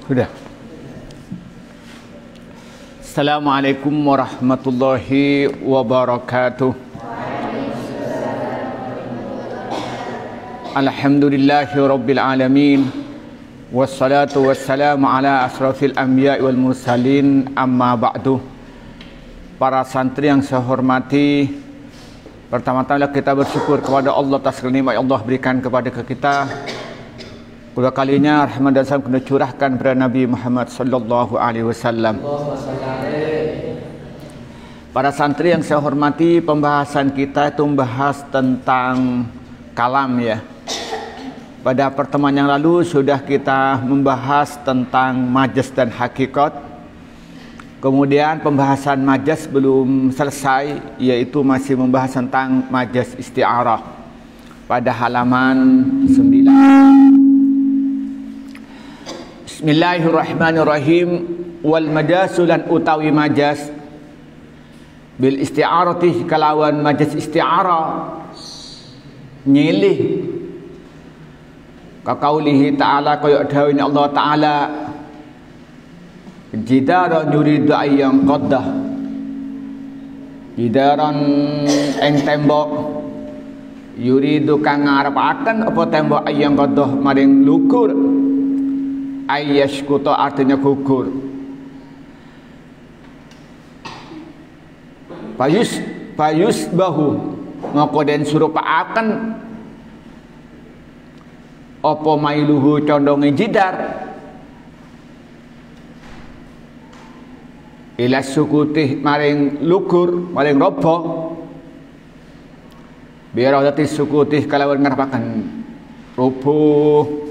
Sudah. Assalamualaikum warahmatullahi wabarakatuh. Alhamdulillahi rabbil alamin. Wassalatu wassalamu ala asrafil anbiya wal mursalin, amma ba'du. Para santri yang saya hormati, pertama-tama kita bersyukur kepada Allah atas nikmat yang Allah berikan kepada kita. Kedua kalinya rahmat dan salam kena curahkan kepada Nabi Muhammad sallallahu alaihi wasallam. Para santri yang saya hormati, pembahasan kita itu membahas tentang kalam ya. Pada pertemuan yang lalu sudah kita membahas tentang majas dan hakikat. Kemudian pembahasan majas belum selesai, yaitu masih membahas tentang majas isti'arah pada halaman 9. Bismillahirrahmanirrahim. Wal majasulan utawi majas bil isti'arati kalawan majas isti'arah nyilih kaqaulihi ta'ala kaya dawuh Allah ta'ala jidaran yuridu ayyang qaddah jidaran ing tembok yuridu kang ngarepaken apa tembok ayyang qaddah maring lukur ayyashkuta artinya gugur. Payus bahu maka den surupaaken apa mailuhu condonge jidar ila sukutih maring lukur maring roboh biar dadi sukutih kalawan ngarepaken roboh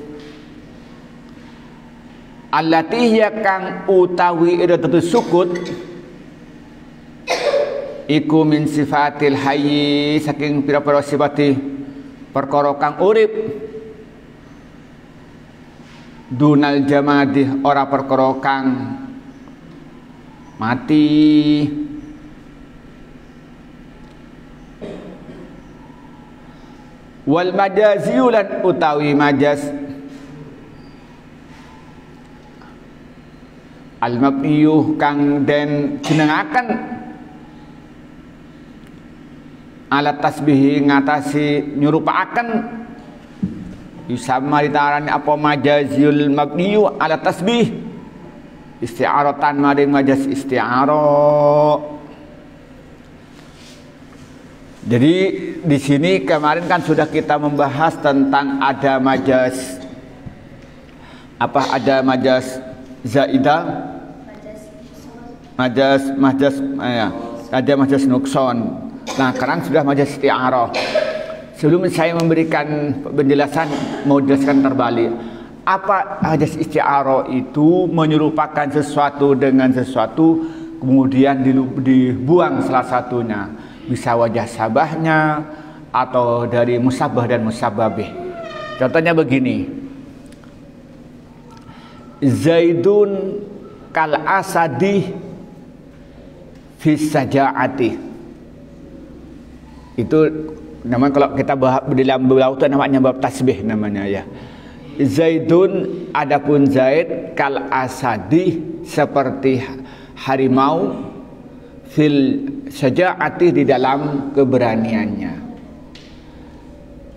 allati ya kang utawi ida tetu sukut iku min sifatil hayyi saking pira-pira sifati perkara kang urip dunal jamadih ora perkara kang mati. Wal majaziulan utawi majas al mabniyuh kang den jenengaken alat tasbihi ngatasi nyurupaaken yusamma ditarani apa majazul mabniyu alat tasbih isti'aratan maring majas isti'arah. Jadi di sini kemarin kan sudah kita membahas tentang ada majas ada majas zaidah, ada majas nukson. Nah, sekarang sudah majas isti'arah. Sebelum saya memberikan penjelasan, mau jelaskan terbalik. Apa majas isti'arah itu? Menyerupakan sesuatu dengan sesuatu, kemudian dibuang salah satunya. Bisa wajah sabahnya atau dari musabah dan musababih. Contohnya begini. Zaidun kal asadi fis sajaati. Itu namanya kalau kita di dalam belau itu namanya bab tasbih namanya ya. Zaidun adapun Zaid kal asadi seperti harimau fil sajaati di dalam keberaniannya.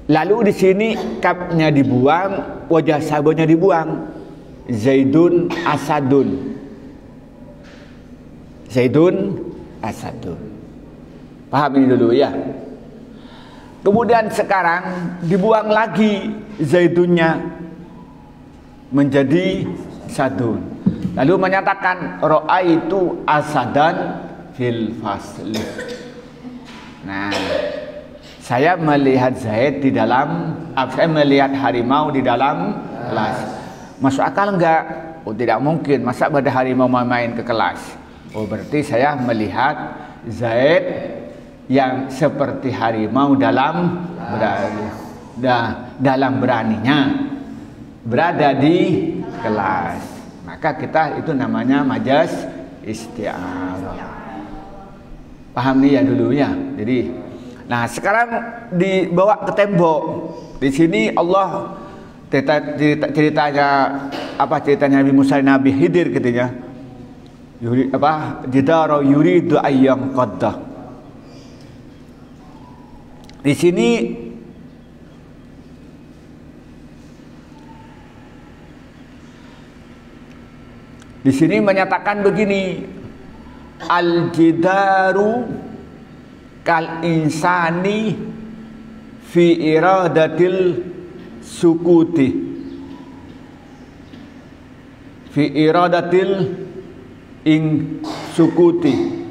Lalu di sini kapnya dibuang, wajah sabanya dibuang. Zaidun asadun. Zaidun asadun. Paham ini dulu ya. Kemudian sekarang dibuang lagi zaidunnya menjadi sadun. Lalu menyatakan ra'aitu asadan fil fasli. Nah, saya melihat Zaid di dalam, saya melihat harimau di dalam kelas. Masuk akal enggak? Oh, tidak mungkin. Masa pada harimau main ke kelas? Oh, berarti saya melihat Zaid yang seperti harimau dalam beraninya berada di kelas. Maka kita itu namanya majas isti'arah. Paham nih ya dulu ya. Jadi, nah sekarang dibawa ke tembok. Di sini Allah ceritanya apa, ceritanya Nabi Musa dan Nabi Khidir katanya. Jidara yuridu ayyam qaddah. Di sini menyatakan begini, al-jidaru kal insani fi iradatil sukuti, fi iradatil ing sukuti.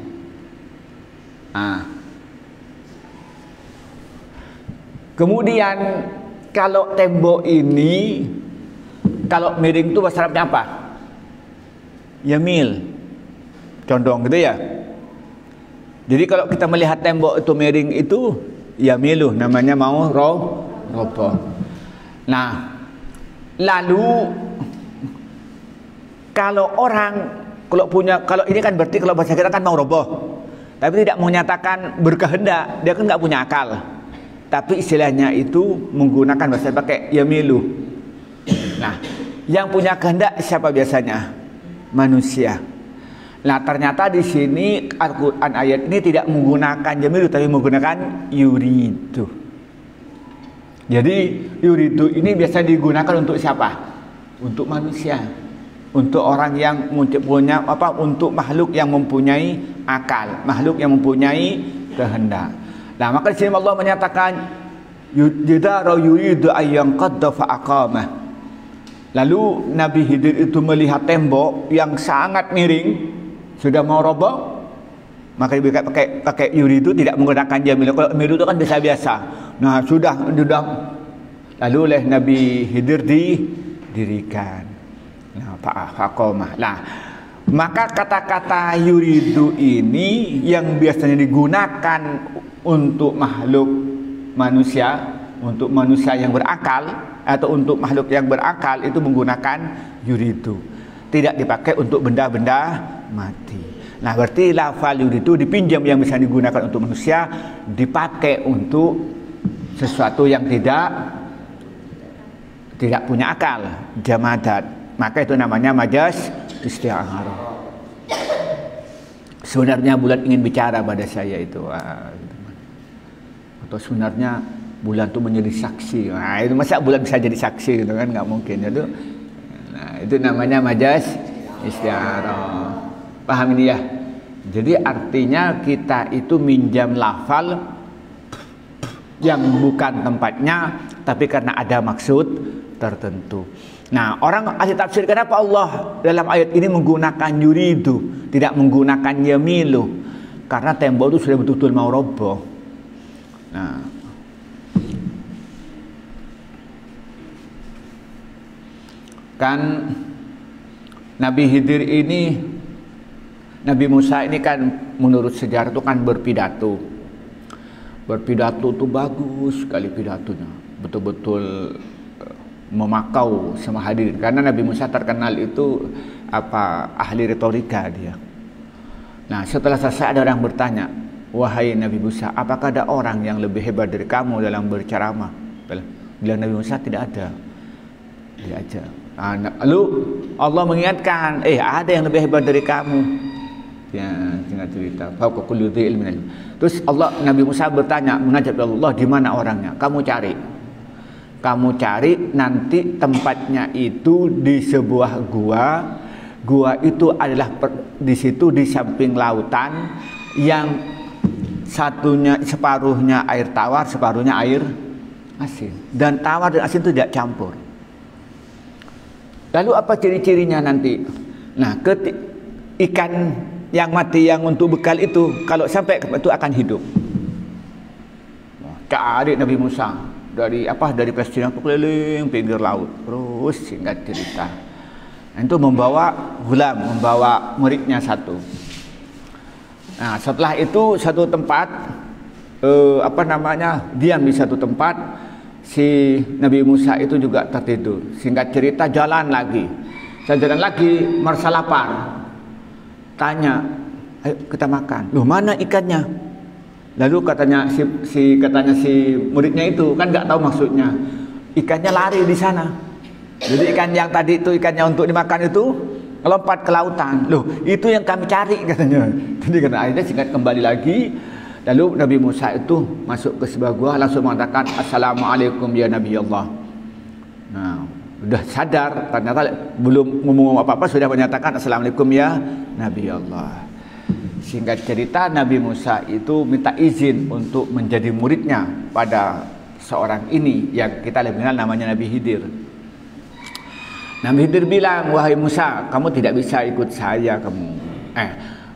Kemudian kalau tembok ini, kalau miring itu bahasa Arabnya apa? Yamil, condong gitu ya. Jadi kalau kita melihat tembok itu miring itu yamilu, namanya mau roboh. Nah, lalu kalau ini kan berarti kalau bahasa kita kan mau roboh, tapi tidak menyatakan berkehendak, dia kan nggak punya akal. Tapi istilahnya itu menggunakan bahasa pakai yamilu. Nah, yang punya kehendak siapa biasanya? Manusia. Nah, ternyata di sini Al-Quran ayat ini tidak menggunakan yamilu, tapi menggunakan yuridu. Jadi yuridu ini biasa digunakan untuk siapa? Untuk manusia, untuk orang yang punya untuk makhluk yang mempunyai akal, makhluk yang mempunyai kehendak. Nah, maka di sini Allah menyatakan jidara yuridu ayyam qadda fa aqamah. Lalu Nabi Khidir itu melihat tembok yang sangat miring, sudah mau roboh, maka dia pakai yuridu, tidak menggunakan yamilu. Kalau yamilu itu kan biasa-biasa. Nah, sudah lalu oleh Nabi Khidir didirikan. Nah, faqamah. Nah, maka kata-kata yuridu ini yang biasanya digunakan untuk makhluk manusia, untuk manusia yang berakal atau untuk makhluk yang berakal itu menggunakan yuridu, tidak dipakai untuk benda-benda mati. Nah, berarti lafal yuridu dipinjam yang bisa digunakan untuk manusia, dipakai untuk sesuatu yang tidak punya akal, jamadat. Maka itu namanya majas isti'arah. Sebenarnya bulan ingin bicara pada saya itu, atau sebenarnya bulan itu menjadi saksi. Nah, itu masa bulan bisa jadi saksi gitu kan, nggak mungkin itu. Nah, itu namanya majas isti'arah. Paham ini ya? Jadi artinya kita itu minjam lafal yang bukan tempatnya, tapi karena ada maksud tertentu. Nah, orang ahli tafsir, kenapa Allah dalam ayat ini menggunakan yuridu, tidak menggunakan yamilu? Karena tembok itu sudah betul-betul mau roboh. Nah, kan Nabi Khidir ini, Nabi Musa ini kan menurut sejarah itu kan berpidato itu bagus sekali pidatonya, betul-betul memakau sama hadirin, karena Nabi Musa terkenal itu ahli retorika dia. Nah, setelah selesai ada orang bertanya, wahai Nabi Musa, apakah ada orang yang lebih hebat dari kamu dalam berceramah? Bilang Nabi Musa, tidak ada. Lalu Allah mengingatkan, ada yang lebih hebat dari kamu. Ya, tinggal cerita. Terus Nabi Musa bertanya, munajat Allah, di mana orangnya? Kamu cari nanti tempatnya itu di sebuah gua. Gua itu adalah di situ di samping lautan yang separuhnya air tawar, separuhnya air asin. Dan tawar dan asin itu tidak campur. Lalu apa ciri-cirinya nanti? Nah, ikan yang mati yang untuk bekal itu kalau sampai itu akan hidup. Cari Nabi Musa dari Palestina keliling pinggir laut, terus singkat cerita. Nah, itu membawa muridnya satu. Nah, setelah itu satu tempat diam di satu tempat, si Nabi Musa itu juga tertidur. Singkat cerita jalan lagi, merasa lapar. Tanya, ayo kita makan. Loh, mana ikannya? Lalu katanya si muridnya itu kan nggak tahu maksudnya. Ikannya lari di sana. Jadi ikan yang tadi itu ikannya untuk dimakan itu lompat ke lautan. Loh, itu yang kami cari katanya. Jadi karena akhirnya singkat kembali lagi. Lalu Nabi Musa itu masuk ke sebuah gua langsung mengatakan Assalamualaikum ya Nabi Allah. Nah, sudah sadar ternyata belum ngomong apa-apa sudah menyatakan Assalamualaikum ya Nabi Allah. Singkat cerita Nabi Musa itu minta izin untuk menjadi muridnya pada seorang ini yang kita lebih kenal namanya Nabi Khidir. Nabi Khidir bilang, wahai Musa, kamu tidak bisa ikut saya kamu.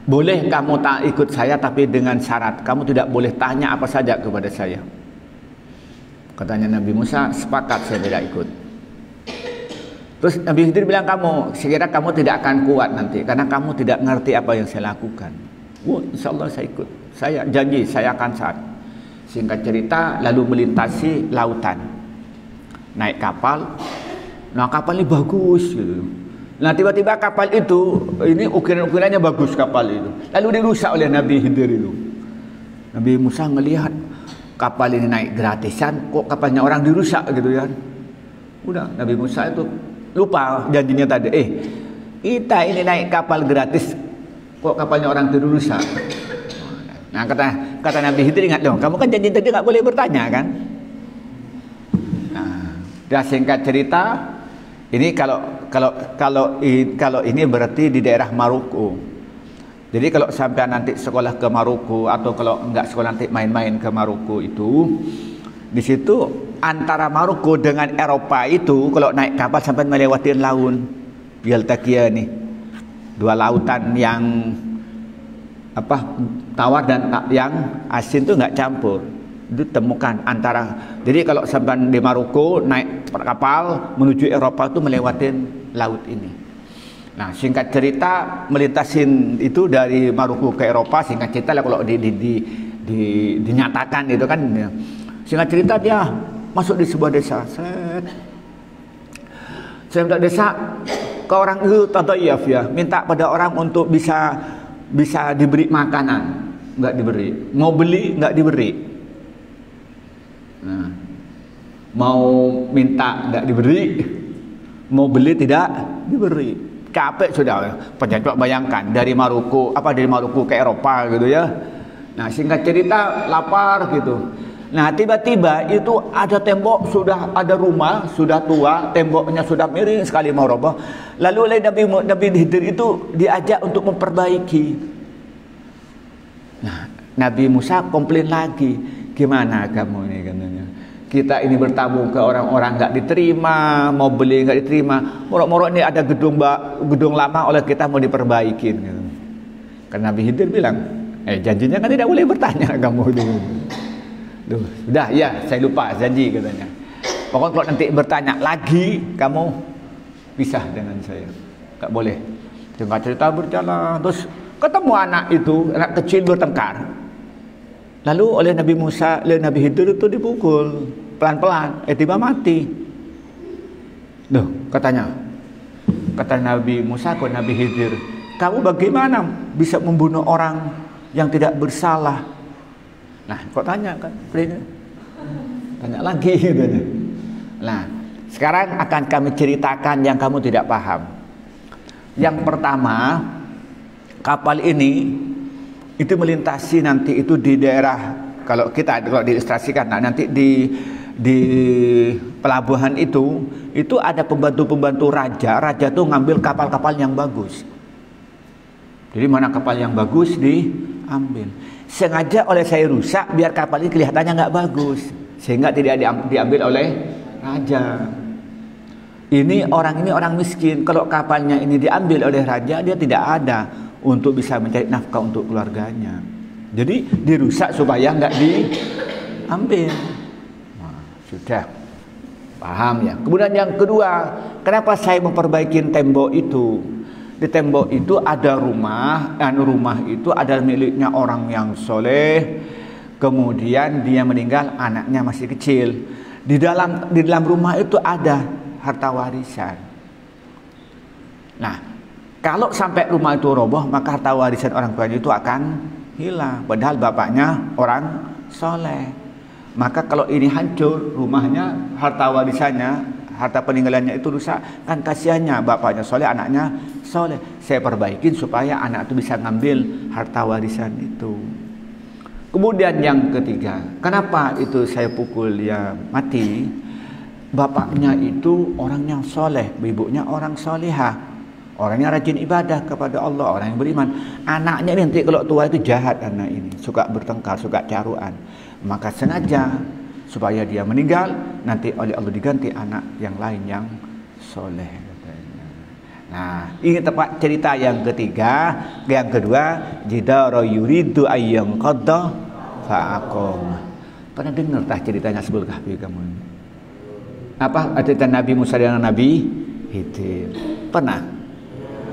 Boleh kamu tak ikut saya tapi dengan syarat kamu tidak boleh tanya apa saja kepada saya. Katanya Nabi Musa, sepakat saya tidak ikut. Terus Nabi Khidir bilang, sekiranya kamu tidak akan kuat nanti karena kamu tidak ngerti apa yang saya lakukan. Insya Allah saya ikut. Saya janji saya akan saat. Singkat cerita lalu melintasi lautan. Naik kapal. Nah kapal ini bagus gitu. Nah tiba-tiba kapal itu, ini ukiran-ukirannya bagus kapal itu. Lalu dirusak oleh Nabi Khidir itu. Nabi Musa ngelihat kapal ini naik gratisan, kok kapalnya orang dirusak gitu ya. Udah Nabi Musa itu lupa janjinya tadi. Kita ini naik kapal gratis, kok kapalnya orang dirusak. Nah kata Nabi Khidir, ingat dong, kamu kan janji tadi nggak boleh bertanya kan. Nah, singkat cerita. Ini kalau ini berarti di daerah Maroko. Jadi kalau sampai nanti sekolah ke Maroko atau kalau enggak sekolah nanti main-main ke Maroko itu, di situ antara Maroko dengan Eropa itu kalau naik kapal sampai melewati laut Bialtakia nih, dua lautan yang tawar dan yang asin itu enggak campur. Ditemukan antara, jadi kalau sampai di Maroko naik kapal menuju Eropa itu melewati laut ini. Nah singkat cerita melintasin itu dari Maroko ke Eropa, singkat cerita lah kalau dinyatakan itu kan, singkat cerita dia masuk di sebuah desa. Saya minta desa ke orang itu Tataiyaf ya, minta pada orang untuk bisa diberi makanan, nggak diberi, mau beli nggak diberi. Nah, mau minta tidak diberi, mau beli tidak diberi. Capek sudah. Penjajah bayangkan dari Maroko ke Eropa gitu ya. Nah singkat cerita lapar gitu. Nah tiba-tiba itu ada tembok, sudah ada rumah sudah tua, temboknya sudah miring sekali mau roboh. Lalu oleh Nabi Khidir itu diajak untuk memperbaiki. Nah Nabi Musa komplain lagi. Gimana kamu ini katanya? Kita ini bertamu ke orang-orang nggak diterima, mau beli nggak diterima. Morok-morok ini ada gedung lama oleh kita mau diperbaikin. Gitu. Karena Nabi Khidir bilang, janjinya kan tidak boleh bertanya kamu itu. Duh, sudah ya saya lupa janji katanya. Pokoknya kalau nanti bertanya lagi kamu pisah dengan saya, nggak boleh. Singkat cerita berjalan, terus ketemu anak kecil bertengkar. Lalu oleh Nabi Musa, oleh Nabi Khidir itu dipukul pelan-pelan, tiba mati. Kata Nabi Musa ke Nabi Khidir, kamu bagaimana bisa membunuh orang yang tidak bersalah? Nah, kok tanya kan? Tanya lagi gitu. Nah, sekarang akan kami ceritakan yang kamu tidak paham. Yang pertama, kapal ini itu melintasi nanti itu di daerah, kalau diilustrasikan nanti di pelabuhan itu ada pembantu raja tuh ngambil kapal-kapal yang bagus. Jadi mana kapal yang bagus diambil. Sengaja oleh saya rusak biar kapal ini kelihatannya nggak bagus, sehingga tidak diambil oleh raja. Ini orang miskin. Kalau kapalnya ini diambil oleh raja, dia tidak ada untuk bisa mencari nafkah untuk keluarganya. Jadi dirusak supaya nggak diambil. Nah, sudah paham ya. Kemudian yang kedua, kenapa saya memperbaiki tembok itu? Di tembok itu ada rumah, dan rumah itu adalah miliknya orang yang soleh. Kemudian dia meninggal, anaknya masih kecil. Di dalam rumah itu ada harta warisan. Nah, kalau sampai rumah itu roboh, maka harta warisan orang tuanya itu akan hilang. Padahal bapaknya orang soleh. Maka kalau ini hancur rumahnya, harta warisannya harta peninggalannya itu rusak, kan kasihannya bapaknya soleh, anaknya soleh. Saya perbaikin supaya anak itu bisa ngambil harta warisan itu. Kemudian yang ketiga, kenapa itu saya pukul dia mati? Bapaknya itu orang yang soleh, ibunya orang solehah, orang yang rajin ibadah kepada Allah, orang yang beriman. Anaknya ini nanti kalau tua itu jahat, anak ini suka bertengkar, suka caruan. Maka sengaja supaya dia meninggal, nanti oleh Allah diganti anak yang lain yang soleh. Nah, ini tepat cerita yang ketiga. Yang kedua, jidara yuridu ayyam qadda fa'aqam. Pernah dengar tak ceritanya Ashabul Kahfi kamu? Apa cerita Nabi Musa dan Nabi Khidir? Pernah?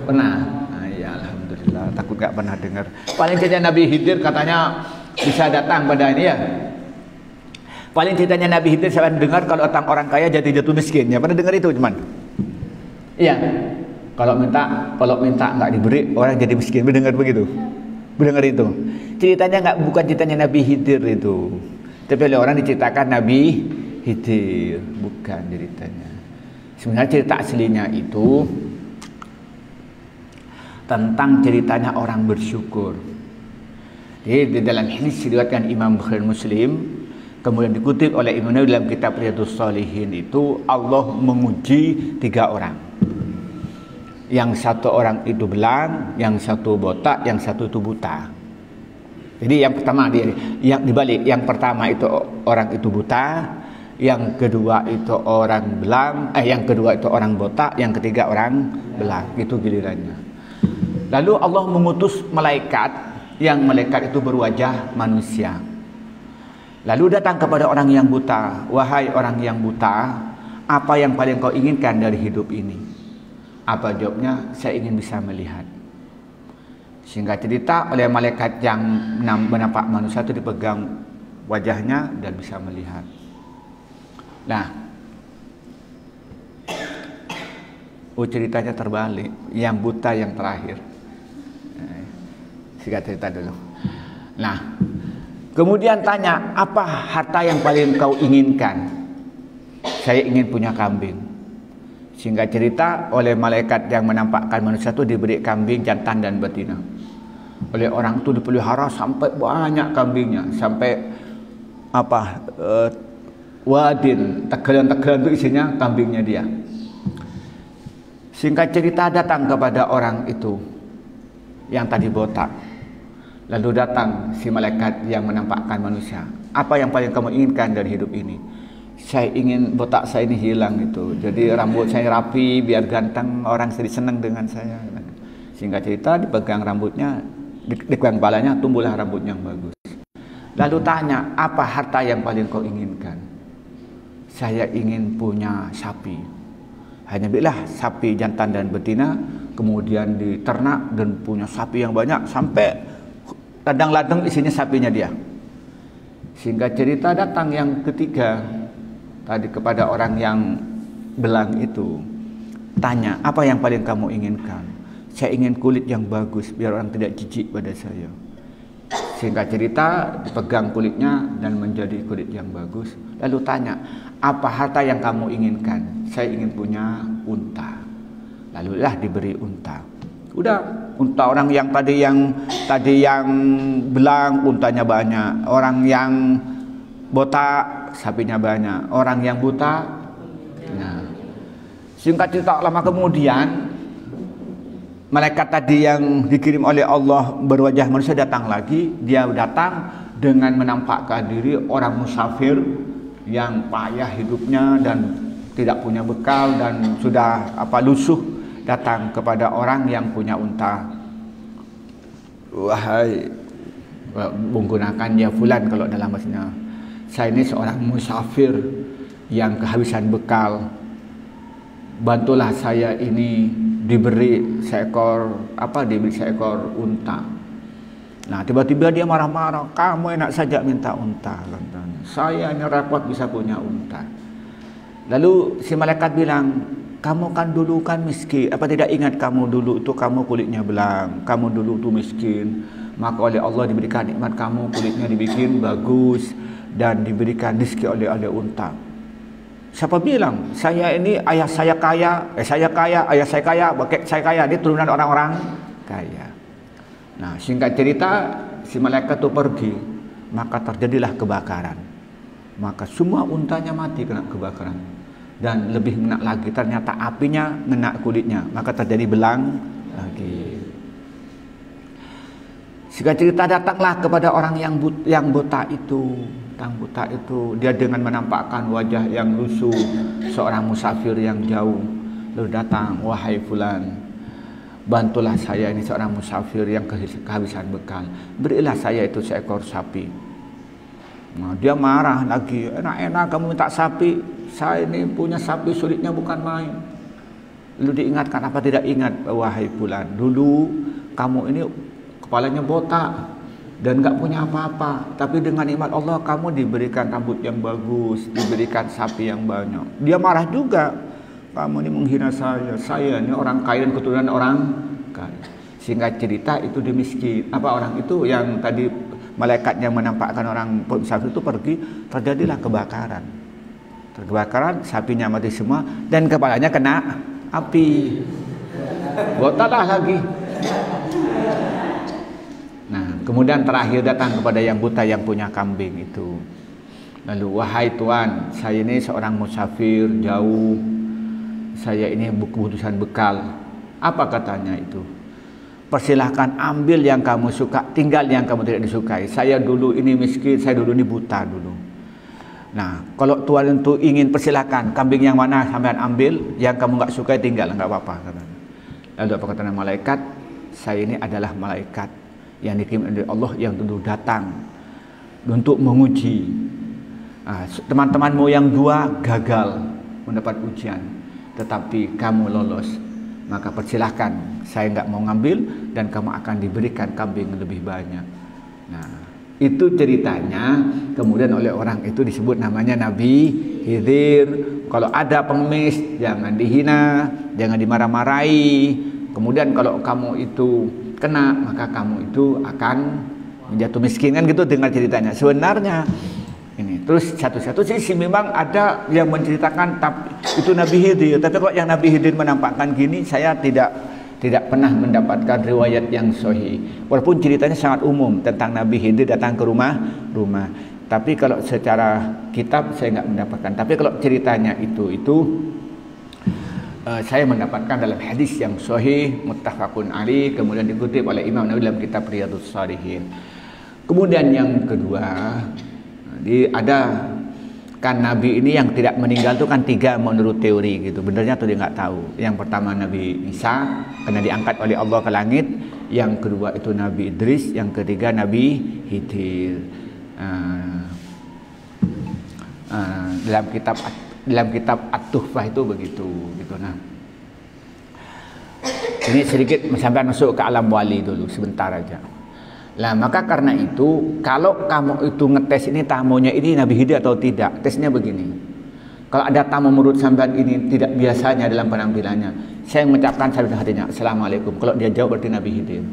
Pernah. Nah, ya alhamdulillah, takut gak pernah dengar. Paling cerita Nabi Khidir katanya bisa datang pada ini ya. Paling ceritanya Nabi Khidir saya dengar kalau datang orang kaya jadi jatuh miskin. Ya pernah dengar itu cuman? Iya. Kalau minta nggak diberi, orang jadi miskin. Mendengar begitu? Mendengar itu? Ceritanya bukan ceritanya Nabi Khidir itu, tapi oleh orang diceritakan Nabi Khidir, bukan ceritanya. Sebenarnya cerita aslinya itu tentang ceritanya orang bersyukur. Jadi di dalam hadis diriwayatkan Imam Bukhari Muslim, kemudian dikutip oleh Imam Nawawi dalam kitab Riyadhus Shalihin itu, Allah menguji 3 orang. Yang satu orang itu belang, yang satu botak, yang satu itu buta. Jadi yang pertama yang dibalik, yang pertama itu orang itu buta, yang kedua itu orang belang, yang kedua itu orang botak, yang ketiga orang belang. Itu gilirannya. Lalu Allah mengutus malaikat, yang malaikat itu berwajah manusia. Lalu datang kepada orang yang buta, wahai orang yang buta, apa yang paling kau inginkan dari hidup ini? Apa jawabnya? Saya ingin bisa melihat. Sehingga cerita oleh malaikat yang menampak manusia itu dipegang wajahnya dan bisa melihat. Nah, ceritanya terbalik. Yang buta yang terakhir. Sehingga cerita dulu. Nah, kemudian tanya, apa harta yang paling kau inginkan? Saya ingin punya kambing. Sehingga cerita oleh malaikat yang menampakkan manusia itu diberi kambing jantan dan betina. Oleh orang itu dipelihara sampai banyak kambingnya, sampai wadin, tegelan-tegelan itu isinya kambingnya dia. Singkat cerita datang kepada orang itu yang tadi botak. Lalu datang si malaikat yang menampakkan manusia. Apa yang paling kamu inginkan dari hidup ini? Saya ingin botak saya ini hilang itu. Jadi rambut saya rapi, biar ganteng, orang sedikit senang dengan saya. Singkat cerita dipegang rambutnya, dipegang kepalanya, tumbuhlah rambutnya yang bagus. Lalu tanya, apa harta yang paling kau inginkan? Saya ingin punya sapi. Hanya belilah sapi jantan dan betina, kemudian diternak dan punya sapi yang banyak sampai ladang-ladang isinya sapinya dia. Sehingga cerita datang yang ketiga tadi kepada orang yang belang itu, tanya, apa yang paling kamu inginkan? Saya ingin kulit yang bagus biar orang tidak jijik pada saya. Sehingga cerita dipegang kulitnya dan menjadi kulit yang bagus. Lalu tanya, apa harta yang kamu inginkan? Saya ingin punya unta. Lalu lah diberi unta. Udah, unta orang yang tadi yang belang, untanya banyak. Orang yang botak, sapinya banyak. Orang yang buta, nah. Singkat cerita lama kemudian, malaikat tadi yang dikirim oleh Allah berwajah manusia datang lagi. Dia datang dengan menampakkan diri orang musafir yang payah hidupnya dan tidak punya bekal dan sudah lusuh, datang kepada orang yang punya unta. Wahai, menggunakan ya fulan kalau dalam bahasanya, saya ini seorang musafir yang kehabisan bekal. Bantulah saya ini diberi seekor unta. Nah, tiba-tiba dia marah-marah. Kamu enak saja minta unta, katanya. Saya ini repot bisa punya unta. Lalu si malaikat bilang, kamu kan dulu kan miskin. Apa tidak ingat kamu dulu itu kamu kulitnya belang, kamu dulu itu miskin. Maka oleh Allah diberikan nikmat kamu kulitnya dibikin bagus dan diberikan rezeki oleh unta. Siapa bilang saya ini ayah saya kaya, ayah saya kaya, kakek saya kaya, dia turunan orang-orang kaya. Nah, singkat cerita, si malaikat itu pergi, maka terjadilah kebakaran. Maka semua untanya mati kena kebakaran. Dan lebih ngena lagi, ternyata apinya ngena kulitnya, maka terjadi belang lagi. Singkat cerita, datanglah kepada orang yang buta itu. Tang buta itu, dia dengan menampakkan wajah yang lusuh, seorang musafir yang jauh. Lalu datang, wahai fulan, bantulah saya, ini seorang musafir yang kehabisan bekal. Berilah saya itu seekor sapi. Nah, dia marah lagi, enak-enak kamu minta sapi, saya ini punya sapi sulitnya bukan main. Lalu diingatkan, apa tidak ingat, wahai fulan, dulu kamu ini kepalanya botak dan nggak punya apa-apa, tapi dengan nikmat Allah kamu diberikan rambut yang bagus, diberikan sapi yang banyak. Dia marah juga, kamu ini menghina saya ini orang kaya dan keturunan orang kaya. Singkat cerita itu dia miskin. Orang itu yang tadi malaikat yang menampakkan orang musafir itu pergi, terjadilah kebakaran, sapinya mati semua dan kepalanya kena api, botaklah lagi. Nah, kemudian terakhir datang kepada yang buta yang punya kambing itu. Lalu, wahai Tuan, saya ini seorang musafir jauh. Saya ini kebutuhan bekal. Apa katanya itu? Persilahkan ambil yang kamu suka, tinggal yang kamu tidak disukai. Saya dulu ini miskin, saya dulu ini buta dulu. Nah, kalau Tuan itu ingin persilahkan, kambing yang mana sampean ambil, yang kamu nggak sukai tinggal, nggak apa-apa. Lalu apa kata malaikat? Saya ini adalah malaikat yang dikirim oleh Allah yang tentu datang untuk menguji. Teman-temanmu yang dua gagal mendapat ujian, tetapi kamu lolos, maka persilahkan, saya nggak mau ngambil dan kamu akan diberikan kambing lebih banyak. Nah, itu ceritanya. Kemudian oleh orang itu disebut namanya Nabi Khidir. Kalau ada pengemis jangan dihina, jangan dimarah-marahi. Kemudian kalau kamu itu kena, maka kamu itu akan menjatuh miskin, kan gitu dengar ceritanya. Sebenarnya ini terus satu-satu sisi memang ada yang menceritakan itu Nabi Khidir, tapi kalau yang Nabi Khidir menampakkan gini, saya tidak pernah mendapatkan riwayat yang sahih. Walaupun ceritanya sangat umum tentang Nabi Khidir datang ke rumah, tapi kalau secara kitab saya nggak mendapatkan. Tapi kalau ceritanya itu saya mendapatkan dalam hadis yang sahih muttafaqun alaih, kemudian dikutip oleh Imam Nawawi dalam kitab Riyadhus Shalihin. Kemudian yang kedua, ada kan Nabi ini yang tidak meninggal itu kan 3 menurut teori gitu. Benarnya atau dia nggak tahu. Yang pertama Nabi Isa karena diangkat oleh Allah ke langit, yang kedua itu Nabi Idris, yang ketiga Nabi Khidir. Dalam kitab At-Tuhfah itu begitu gitu. Nah, ini sedikit sampai masuk ke alam wali dulu sebentar aja. Lah, maka karena itu kalau kamu itu ngetes ini tamunya ini Nabi Khidir atau tidak, tesnya begini. Kalau ada tamu menurut sampean ini tidak biasanya dalam penampilannya, saya mengucapkan sambil hatinya Assalamualaikum. Kalau dia jawab berarti Nabi Khidir.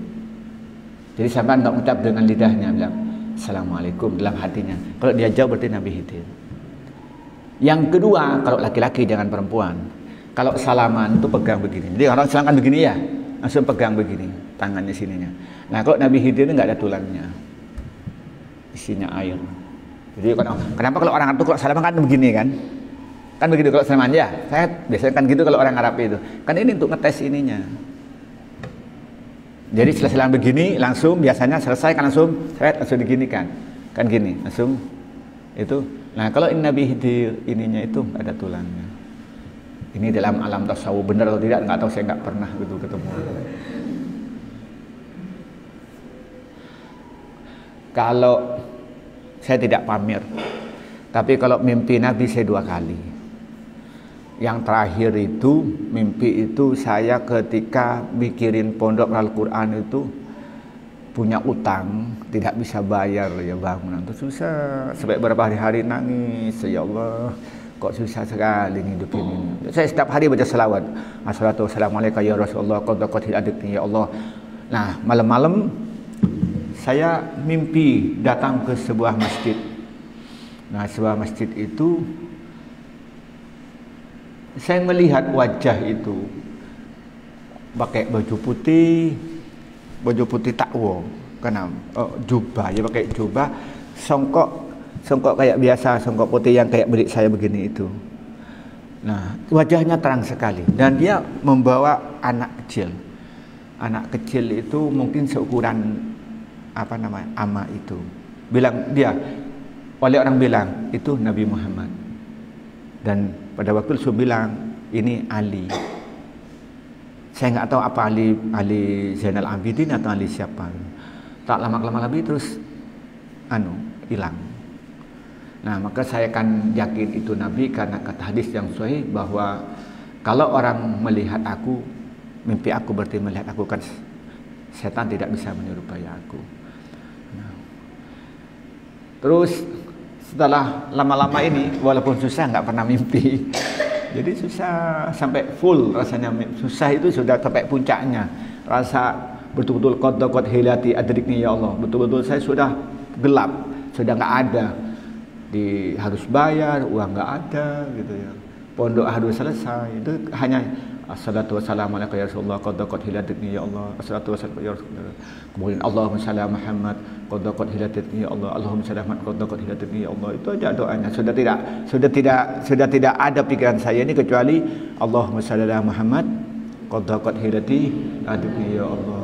Jadi sampean nggak mengucap dengan lidahnya, bilang Assalamualaikum dalam hatinya. Kalau dia jawab berarti Nabi Khidir. Yang kedua, kalau laki-laki jangan perempuan. Kalau salaman itu pegang begini. Jadi orang salaman begini ya, langsung pegang begini tangannya sininya. Nah, kalau Nabi Khidir ini nggak ada tulangnya, isinya air. Jadi kenapa kalau orang itu kalau salaman kan begini kan begitu kalau salaman ya. Saya biasanya kan gitu kalau orang Arab itu. Kan ini untuk ngetes ininya. Jadi setelah salaman begini langsung biasanya selesai kan langsung diginikan. Kan gini langsung itu. Nah, kalau ini Nabi Khidir ininya itu ada tulangnya. Ini dalam alam tasawuf benar atau tidak nggak tahu, saya nggak pernah gitu ketemu. Kalau saya tidak pamer, tapi kalau mimpi Nabi saya 2 kali. Yang terakhir itu mimpi itu saya ketika mikirin pondok Al-Quran itu punya utang, tidak bisa bayar ya bangunan itu susah, sampai beberapa hari-hari nangis, ya Allah kok susah sekali hidup ini. Saya setiap hari baca selawat, assalatu wassalamualaikum ya Rasulullah qadaqatil adikni ya Allah. Nah, malam-malam saya mimpi datang ke sebuah masjid. Nah, sebuah masjid itu Saya melihat wajah itu pakai baju putih takwa, karena jubah, ya pakai jubah, songkok kayak biasa, songkok putih yang kayak berik saya begini itu. Nah, wajahnya terang sekali dan dia membawa anak kecil. Anak kecil itu mungkin seukuran ama itu. Oleh orang bilang itu Nabi Muhammad. Dan pada waktu itu saya bilang ini Ali. Saya nggak tahu apa Ali Zainal Abidin atau Ali siapa. Tak lama-lama lagi terus hilang. Nah, maka saya akan yakin itu Nabi karena kata hadis yang sahih bahwa kalau orang melihat aku, mimpi aku berarti melihat aku, kan setan tidak bisa menyerupai aku. Nah, terus setelah lama-lama ini, walaupun susah nggak pernah mimpi. Jadi susah sampai full rasanya, susah itu sudah sampai puncaknya. Rasa betul-betul qad hilati adrikni ya Allah. Betul-betul saya sudah gelap, sudah nggak ada. Harus bayar, uang nggak ada gitu ya. Pondok harus selesai. Itu hanya assalatu wassalamu alaikum ya Rasulullah, qad hilatni ya Allah. Assalatu wassalamu ya Rasulullah. Kemudian Allahumma shalli ala Muhammad, qad hilatni ya Allah. Allahumma shalli ala Muhammad, qad hilatni ya Allah. Itu aja doanya. Sudah tidak ada pikiran saya ini kecuali Allahumma shalli ala Muhammad, qad hilatni ya Allah.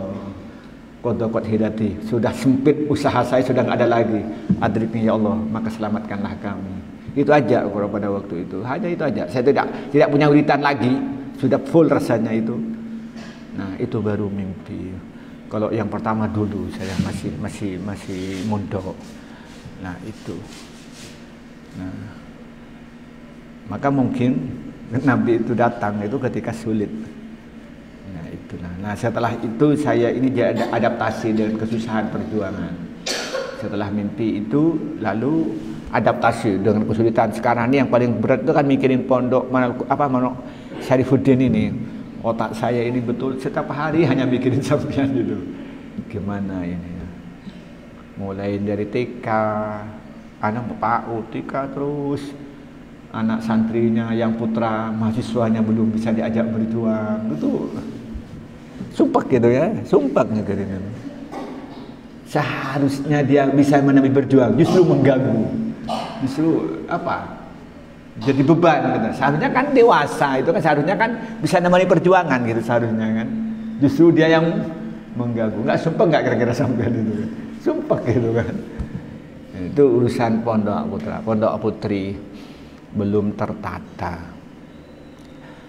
Qad hidati, sudah sempit usaha saya, sudah nggak ada lagi. Adrikni ya Allah, maka selamatkanlah kami. Itu aja pada waktu itu, hanya itu aja. Saya tidak punya wiritan lagi, sudah full rasanya itu. Nah, itu baru mimpi. Kalau yang pertama dulu saya masih mondok. Nah, itu. Nah, maka mungkin Nabi itu datang itu ketika sulit. Nah, setelah itu saya ini adaptasi dengan kesusahan perjuangan. Setelah mimpi itu lalu adaptasi dengan kesulitan. Sekarang ini yang paling berat itu kan mikirin pondok Syarifuddin ini. Otak saya ini betul setiap hari hanya mikirin sampean itu. Gimana ini ya? Mulai dari TK, anak PAUD, TK terus anak santrinya yang putra mahasiswanya belum bisa diajak berjuang. Itu sumpah gitu ya, sumpah gitu. Seharusnya dia bisa menemui berjuang, justru mengganggu, justru jadi beban gitu. Seharusnya kan dewasa itu kan seharusnya kan bisa menemani perjuangan gitu seharusnya kan. Justru dia yang mengganggu. Nggak sumpah nggak kira-kira sampai itu, sumpah gitu kan. Itu urusan pondok putri belum tertata.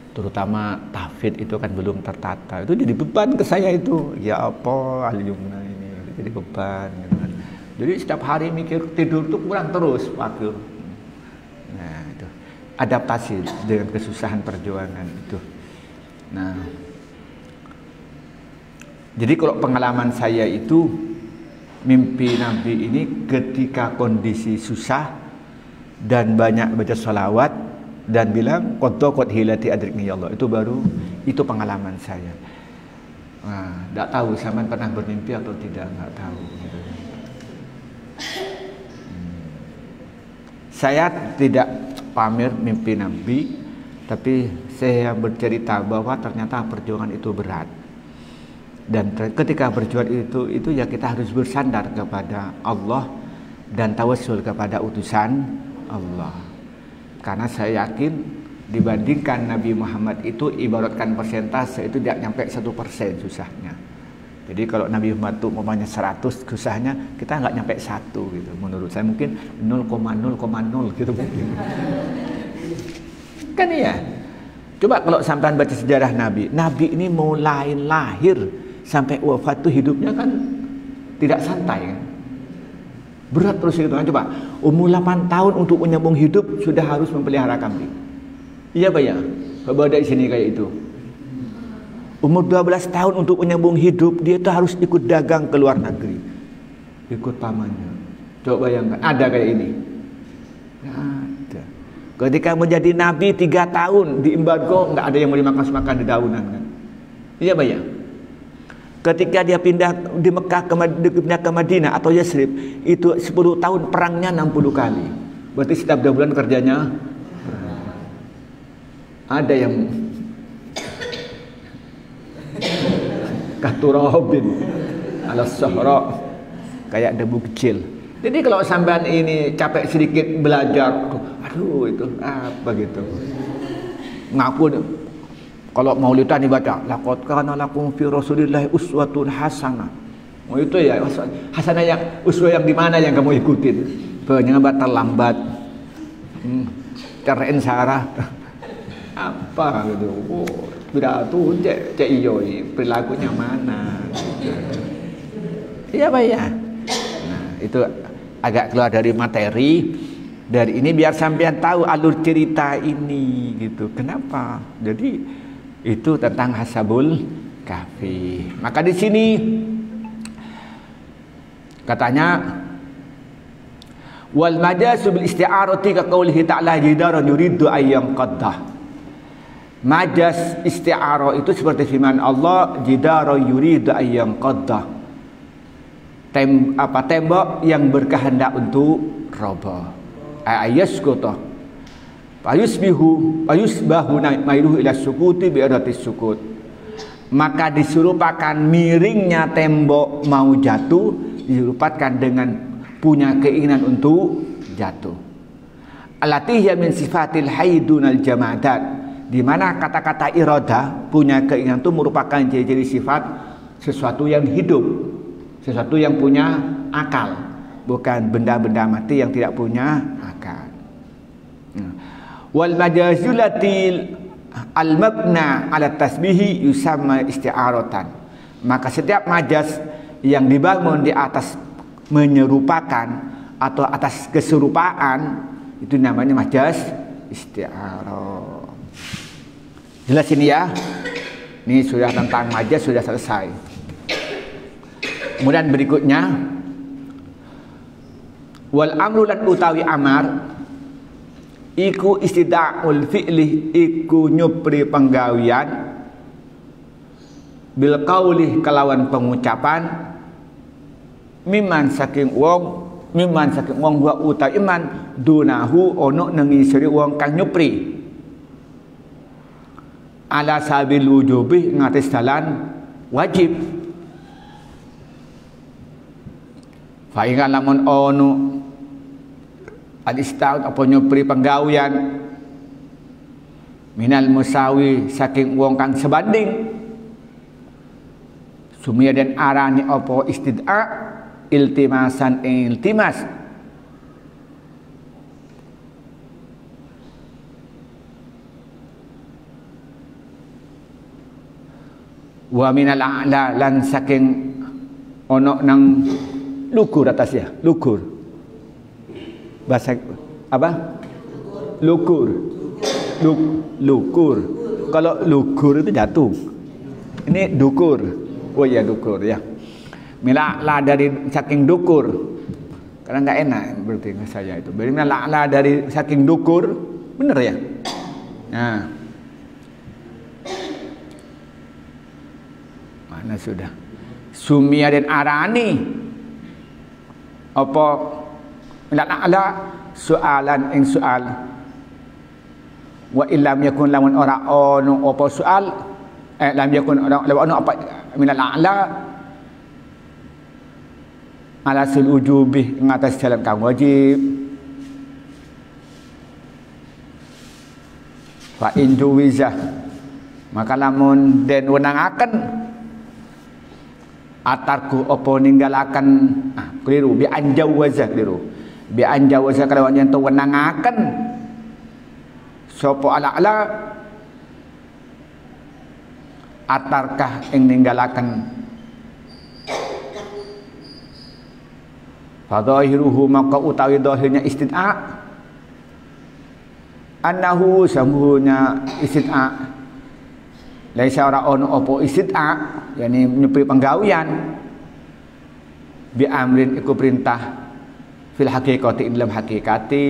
Terutama tahfidz itu kan belum tertata. Itu jadi beban ke saya itu. Ya apa al-yumna ini jadi beban gitu kan. Jadi setiap hari mikir, tidur tuh kurang terus waktu. Nah, itu adaptasi dengan kesusahan perjuangan itu. Nah, jadi kalau pengalaman saya itu mimpi Nabi ini ketika kondisi susah dan banyak baca sholawat dan bilang qad hilati adrikni ya Allah. Itu pengalaman saya. Nah, enggak tahu sampean pernah bermimpi atau tidak, enggak tahu gitu. Saya tidak pamer mimpi Nabi, tapi saya bercerita bahwa ternyata perjuangan itu berat. Dan ketika berjuang itu ya kita harus bersandar kepada Allah dan tawassul kepada utusan Allah. Karena saya yakin dibandingkan Nabi Muhammad itu ibaratkan persentase itu tidak nyampe 1% susahnya. Jadi kalau Nabi Muhammad itu umpamanya 100 susahnya, kita nggak nyampe 1 gitu. Menurut saya mungkin 0,0,0 gitu mungkin. Kan iya. Coba kalau sampean baca sejarah Nabi ini mulai lahir sampai wafat itu hidupnya kan tidak santai kan. Berat terus gitu kan. Coba umur 8 tahun untuk menyambung hidup sudah harus memelihara kambing. Iya Pak ya? Coba ada di sini kayak itu. Umur 12 tahun untuk menyambung hidup dia itu harus ikut dagang ke luar negeri. Ikut pamannya. Coba bayangkan, ada kayak ini? Nggak ada. Ketika menjadi nabi 3 tahun di embargo, nggak ada yang mau dimakan di daunan kan. Iya Pak ya? Ketika dia pindah di Mekah pindah ke Madinah atau Yasrib, itu 10 tahun perangnya 60 kali. Berarti setiap 2 bulan kerjanya. Ada yang katurobin ala sahra, kayak debu kecil. Jadi kalau sampean ini capek sedikit belajar, aduh itu apa gitu, ngaku kalau maulidan dibaca laqad kana lakum fi rasulillahi uswatun hasanah. Oh itu ya hasanah, yang uswah yang di mana yang kamu ikutin? Penyambat terlambat, cerain Sarah apa gitu. Oh, pidato cek iyo perilakunya mana? Iya Pak ya. Nah, itu agak keluar dari materi. Dari ini biar sampean tahu alur cerita ini gitu. Kenapa? Jadi itu tentang Ashabul Kahfi. Maka di sini katanya wal majazu bil isti'arati ka qaulihi ta'ala jidaran yuridu ayyam qaddah. Majaz isti'arah itu seperti firman Allah, jidaran yuridu ayyam qaddah. Tembok yang berkehendak untuk roboh. Ayaskuta payusbahu mailuhu ila sukuti bi adatis sukut. Maka diserupakan miringnya tembok mau jatuh, diserupakan dengan punya keinginan untuk jatuh. Alatihya min sifatil haidunal jamadat, di mana kata-kata irada punya keinginan itu merupakan ciri-ciri sifat sesuatu yang hidup, sesuatu yang punya akal, bukan benda-benda mati yang tidak punya akal. Wal majazulatil al mabna ala tasbihi yusamma isti'aratan. Maka setiap majaz yang dibangun di atas menyerupakan atau atas keserupaan itu namanya majaz isti'arah. Jelas ini ya. Ini sudah tentang majaz sudah selesai. Kemudian berikutnya wal amru lan utawi amar iku istida'ul fi'li, iku nyupri penggawian bil qauli kelawan pengucapan miman saking wong wa utawi iman dunahu ono nengisiri wong kang nyupri ala sabil wujubi ngatis dalan wajib. Fa ingan lamun ono al-istaud apa nyupri penggawian minal musawi saking wong kang sebanding sumia dan arani apa istid'a iltimasan iltimas wa minal a'la lan saking ono nang lukur atas ya, lukur bahasa apa? Lukur. Lukur. Kalau lukur itu jatuh. Ini dukur. Oh iya dukur ya. Mila la dari saking dukur. Karena nggak enak berarti saya itu. Berarti la dari saking dukur, bener ya? Nah. Mana sudah? Sumia dan arani. Apa ala soalan ing soal wa illam yakun lamun ora ono apa soal lam yakun ora ono apa minal a'la ala sul ujubi ngatas jalan kang wajib fa injuwiza maka lamun den wenangaken atarku apa ninggalaken keliru bi anjawaza keliru bi anjawaza kalawan yen wenangaken sapa ala-ala atarkah ing ninggalaken fadhahiruhu maka utawi dhahirnya istid'a annahu sambuna istid'a laisa ora ono apa istid'a yani nyupi penggawian bi amrin iku perintah fil haqiqati dalam hakikati.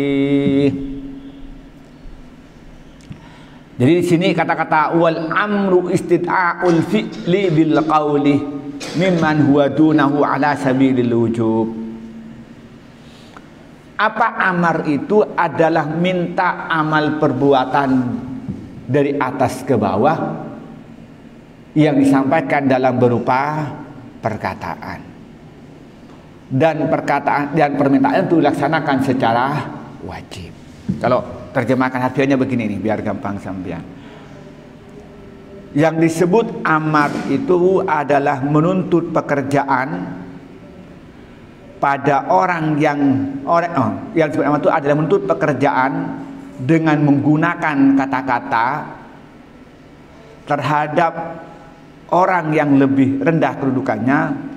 Jadi di sini kata-kata wal amru istid'aul fi'li bil qauli mimman huwa dunahu ala sabilil wujub. Apa amar itu adalah minta amal perbuatan dari atas ke bawah yang disampaikan dalam berupa perkataan. Dan perkataan dan permintaan itu dilaksanakan secara wajib. Kalau terjemahkan harfiahnya begini nih, biar gampang sampean. Yang disebut amar itu adalah menuntut pekerjaan pada orang yang disebut amar itu adalah menuntut pekerjaan dengan menggunakan kata-kata terhadap orang yang lebih rendah kedudukannya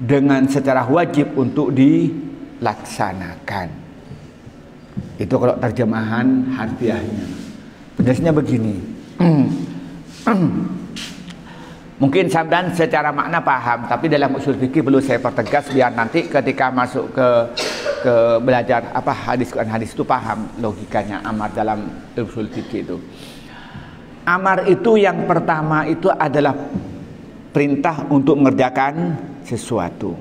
dengan secara wajib untuk dilaksanakan. Itu kalau terjemahan harfiahnya. Penjelasannya begini. Mungkin sampean secara makna paham, tapi dalam usul fikih perlu saya pertegas biar nanti ketika masuk ke belajar hadis itu paham logikanya amar dalam usul fikih itu. Amar itu yang pertama itu adalah perintah untuk mengerjakan sesuatu.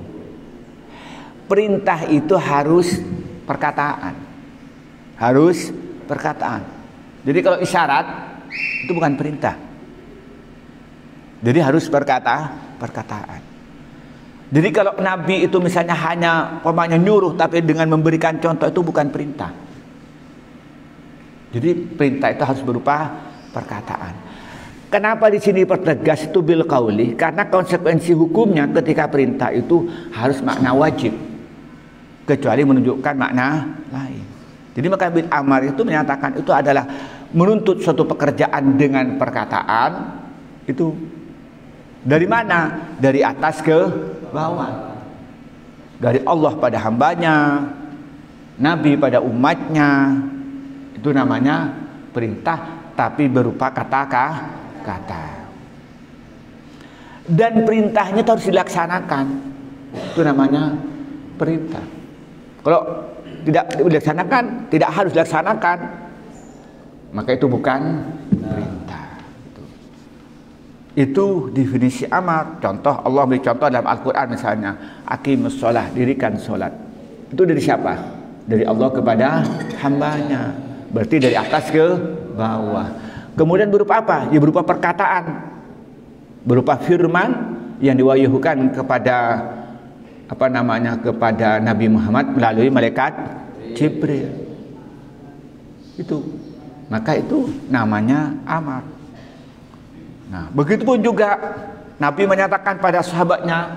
Perintah itu harus perkataan. Harus perkataan. Jadi kalau isyarat itu bukan perintah. Jadi harus perkataan. Jadi kalau Nabi itu misalnya hanya nyuruh tapi dengan memberikan contoh itu bukan perintah. Jadi perintah itu harus berupa perkataan. Kenapa di sini pertegas itu bil qauli? Karena konsekuensi hukumnya ketika perintah itu harus makna wajib, kecuali menunjukkan makna lain. Jadi maka bil amar itu menyatakan itu adalah menuntut suatu pekerjaan dengan perkataan. Itu dari mana? Dari atas ke bawah. Dari Allah pada hambanya, Nabi pada umatnya. Itu namanya perintah, tapi berupa kata. Dan perintahnya itu harus dilaksanakan. Itu namanya perintah. Kalau tidak dilaksanakan, tidak harus dilaksanakan, maka itu bukan perintah. Itu definisi amar. Contoh, Allah beri contoh dalam Al-Quran misalnya, aqimus sholah, dirikan sholat. Itu dari siapa? Dari Allah kepada hambanya. Berarti dari atas ke bawah. Kemudian berupa apa? Ya berupa perkataan, berupa firman yang diwahyukan kepada kepada Nabi Muhammad melalui malaikat Jibril. Itu, maka itu namanya amar. Nah, begitupun juga Nabi menyatakan pada sahabatnya,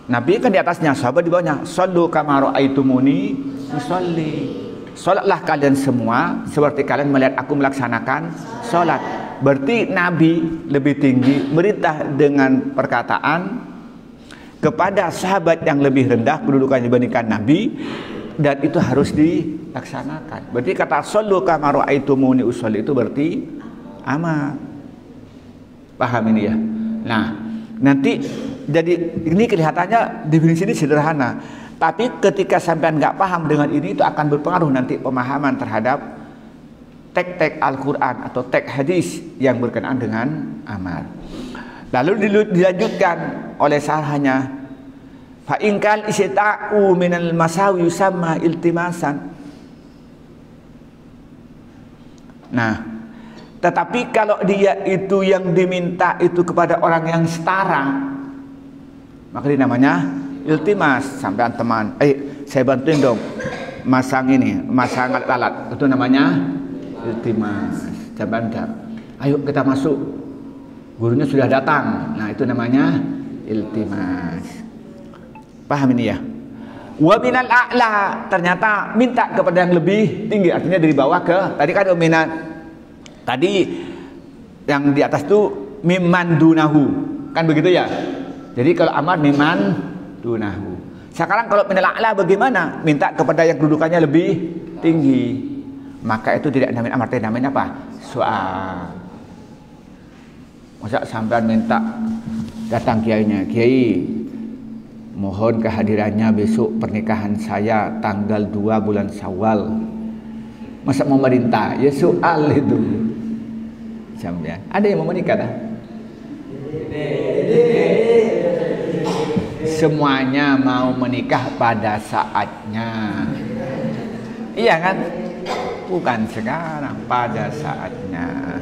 Nabi kan di atasnya, sahabat di bawahnya, shallu kama ra'aitumuni usolli. Salatlah kalian semua seperti kalian melihat aku melaksanakan salat. Berarti Nabi lebih tinggi merintah dengan perkataan kepada sahabat yang lebih rendah kedudukannya dibandingkan Nabi, dan itu harus dilaksanakan. Berarti kata shallu kama ra'aitumuni usolli itu berarti amar. Paham ini ya? Nah, nanti jadi ini kelihatannya definisi ini sederhana, tapi ketika sampean nggak paham dengan ini, itu akan berpengaruh nanti pemahaman terhadap teks-teks Al-Quran atau teks hadis yang berkenaan dengan amar. Lalu dilanjutkan oleh sarahnya, fa inkal ista'u minal masawi yusamma iltimasan. Nah, tetapi kalau dia itu yang diminta itu kepada orang yang setara, maka ini namanya iltimas. Sampean teman, saya bantuin dong masang alat-alat, itu namanya iltimas. Sampean enggak, ayo kita masuk, gurunya sudah datang. Nah, itu namanya iltimas. Paham ini ya? Wa minal a'la, ternyata minta kepada yang lebih tinggi, artinya dari bawah ke, tadi kan tadi yang di atas itu mimman dunahu, kan begitu ya? Jadi kalau amar mimman dunahu. Sekarang kalau minal a'la bagaimana? Minta kepada yang kedudukannya lebih tinggi. Maka itu tidak namanya amar, namanya apa? Soal. Masa sampean minta datang kiainya, kiai mohon kehadirannya besok pernikahan saya tanggal 2 bulan Syawal. Masa mau merintah? Ya soal itu. Sampean, ada yang mau menikah dah? Semuanya mau menikah pada saatnya. Iya kan? lakukan sekarang pada saatnya.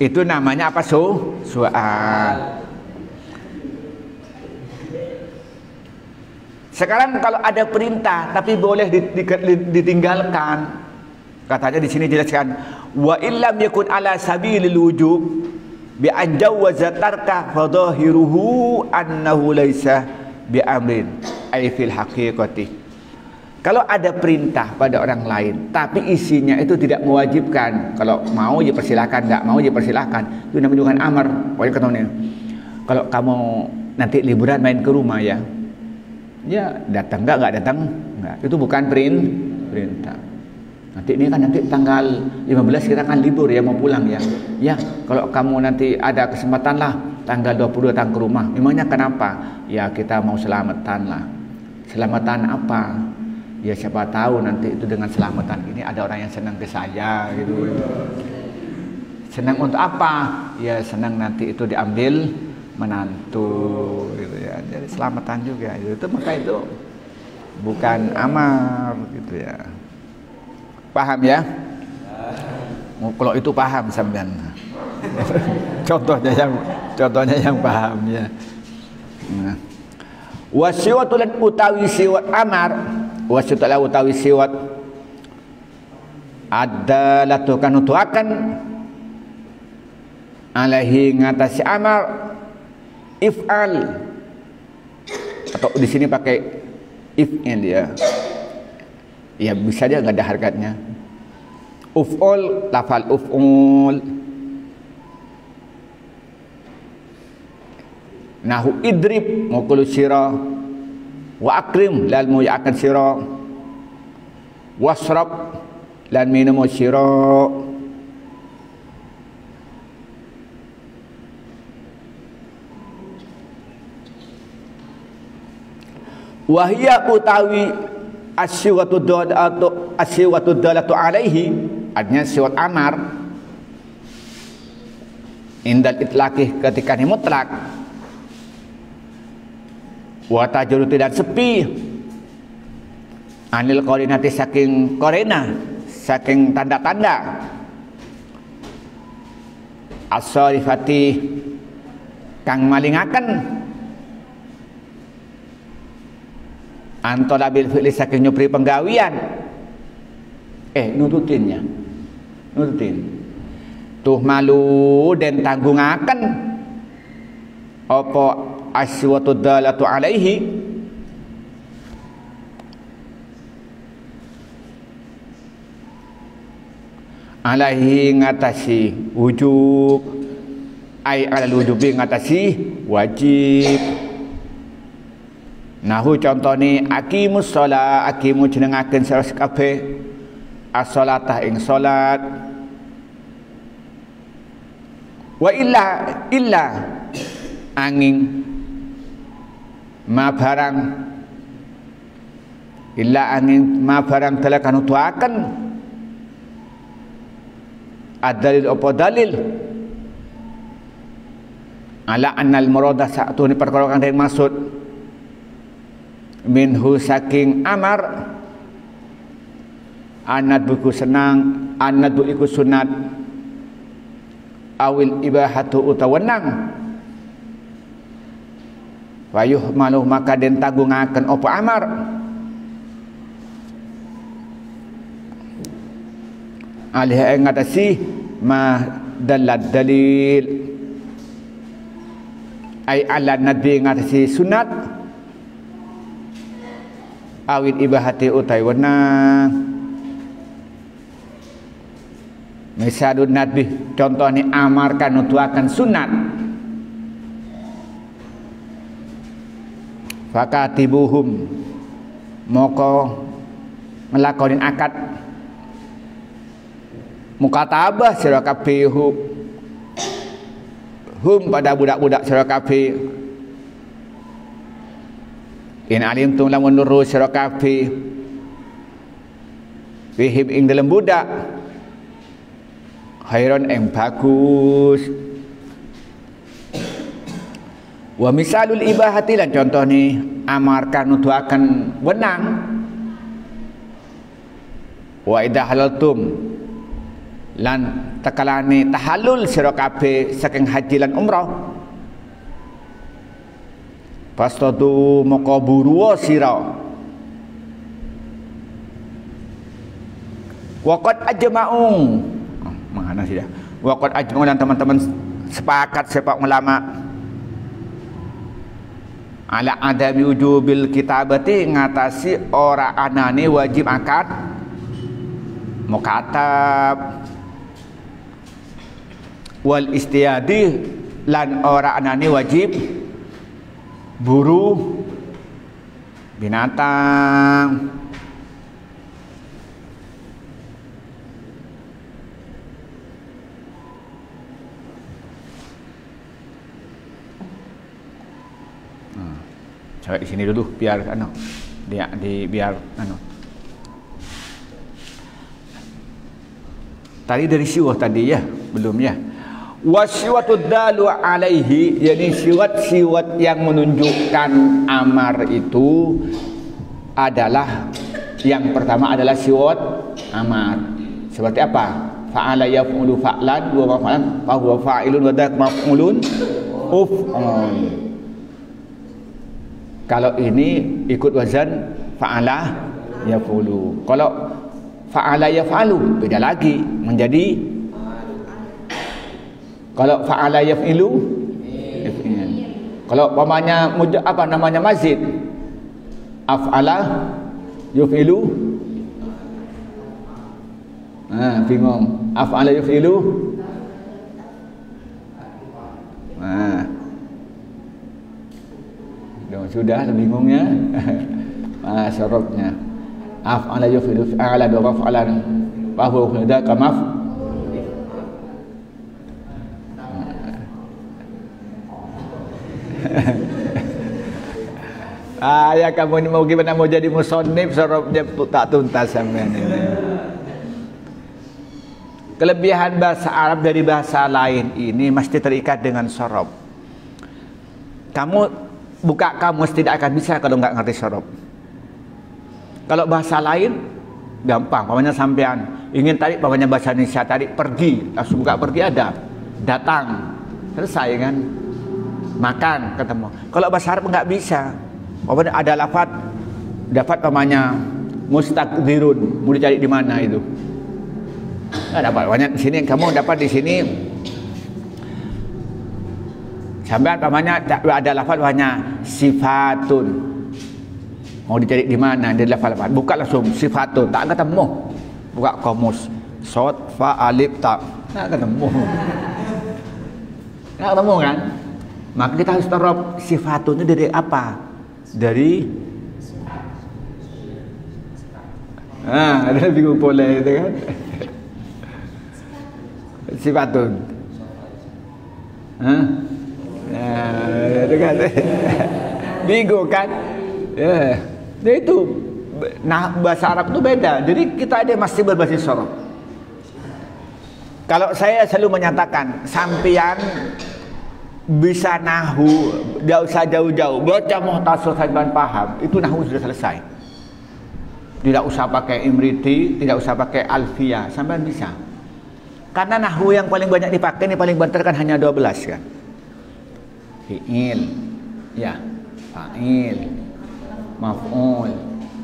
Itu namanya apa? Soal. Sekarang kalau ada perintah tapi boleh ditinggalkan. Katanya di sini jelaskan wa illam yakun ala sabilil wujub bi an jawaza tarka fa dhahiruhu annahu laisa bi amrin ay fil haqiqati. Kalau ada perintah pada orang lain tapi isinya itu tidak mewajibkan, kalau mau ya persilakan, enggak mau ya persilakan, itu namanya bukan amar. Pokoknya katanya kalau kamu nanti liburan main ke rumah ya datang enggak datang enggak, itu bukan perintah. Nanti ini kan nanti tanggal 15 kita kan libur ya, mau pulang ya. Ya, kalau kamu nanti ada kesempatan lah tanggal 20 datang ke rumah. Memangnya kenapa? Ya kita mau selamatan lah. Selamatan apa? Ya siapa tahu nanti itu dengan selamatan ini ada orang yang senang ke saya gitu. Senang untuk apa? Ya senang nanti itu diambil menantu gitu ya. Jadi selamatan juga. Itu maka itu bukan amar gitu ya. Paham ya? Kalau itu paham sampean. contohnya yang paham ya. Nah. Wasiwatu lan utawi siwat amar, wasiwatu lan utawi siwat adalatu kan nutuakan alaihi ngatasi amar if'al, atau di sini pakai if'il ya. Ya bisa dia nggak ada harganya. Uf'ul, lafal uf'ul. Nahu idrib mukul sira wa akrim lal muyakan sira wasrab lan minum sira wahia utawi asyawatu dalatu alaihi, artinya siwat amar indal itlaqih ketika ini mutlak, wa tajruti dan sepi anil qarinati saking qarina, saking tanda-tanda as-sarifati kang malingaken antolabil fi'li saking nyupri penggawian nututin tuh malu dan tanggungaken apa aswatu dalatu alaihi alaihi ngatasi wujub ay alal wujubi ngatasi wajib. Nahu contohnya akimus sholat, akimu jenengaken sira kabeh as-sholatah ing sholat. Wa illa angin ma barang illa angin ma barang telah kanutuaken ad-dalil apa dalil ala annal murada sa'tune perkara kang den maksud minhu saking amar anad buku senang, anad buku sunat awil ibahatu utawenang wayuh maluh maka den tanggungaken apa amar alih ngatasi ma dalad dalil ay ala nabi ngatasi sunat awil ibahati utai wenang misalun nabi contohnya amarkan nutuakan sunat fakatibuhum moko ngelakonin akad mukatabah sira kabeh hum pada budak-budak sira kabeh in alimtum lamun nurus sira kabeh fihim ing dalam budak khairon ing bagus wa misalul ibahati lan contohne amarkan nuduhaken wenang Wa idza halaltum lan takalane tahallul sira kabeh saking haji lan umrah. Pastatu moko buru sira. Waqad ajma'u. Mana sih ya? Waqad ajma'u dan teman-teman sepakat sepak ulama ala adami wujubil kitabati ngatasi ora anane wajib akad mukatab wal istiyadi lan ora anane wajib buru binatang. Coba di sini dulu biar biar tadi dari siwah tadi ya, belum ya. Wasiwatu dalu alaihi, yakni siwat-siwat yang menunjukkan amar itu adalah yang pertama adalah siwat amar. Seperti apa? Fa'ala yaf'ulu fa'lan wa maf'alan fa huwa fa'ilun wa dak maf'ulun uf'al. Kalau ini ikut wazan fa'ala yaf'ulu. Kalau fa'ala yaf'alu beda lagi menjadi, kalau fa'ala yaf'ilu yaf'il. Kalau umpamanya apa namanya mazid, af'ala yaf'ilu, bingung. Af'ala yaf'ilu, sudah bingungnya. Syaratnya af'ala yufidu fi'ala wa maf'alan wa huwa hada kamaf. Ya kamu ini mau gimana, mau jadi musannif syaratnya tak tuntas sampean ini. Kelebihan bahasa Arab dari bahasa lain ini mesti terikat dengan syarat. Kamu buka kamus tidak akan bisa kalau nggak ngerti syarat. Kalau bahasa lain gampang, pokoknya sampean ingin tarik pokoknya bahasa Indonesia, tarik pergi, langsung buka pergi ada, datang, selesai kan, makan ketemu. Kalau bahasa Arab nggak bisa, pokoknya ada lafaz, dapat pokoknya mustaqdirun, mau dicari di mana itu? Nggak dapat, pokoknya di sini kamu dapat di sini. Sampai namanya ada lafaz banyak sifatun, mau dicari di mana dia lafaz, buka langsung sifatun, tak ketemu, buka kamus sod fa alif tak, tak ketemu, tak ketemu kan. Maka kita harus taruh sifatunnya dari apa, dari ada bingung pola itu kan. Sifatun kan bingung kan ya. Itu nah bahasa Arab itu beda, jadi kita ada masih berbasis syarat. Kalau saya selalu menyatakan sampean bisa nahu, tidak usah jauh-jauh, baca muhtasar saja paham, itu nahu sudah selesai. Tidak usah pakai imriti, tidak usah pakai alfiyah, sampean bisa. Karena nahu yang paling banyak dipakai ini paling banter kan hanya 12 kan. Fi'il, ya, fa'il, maf'ul,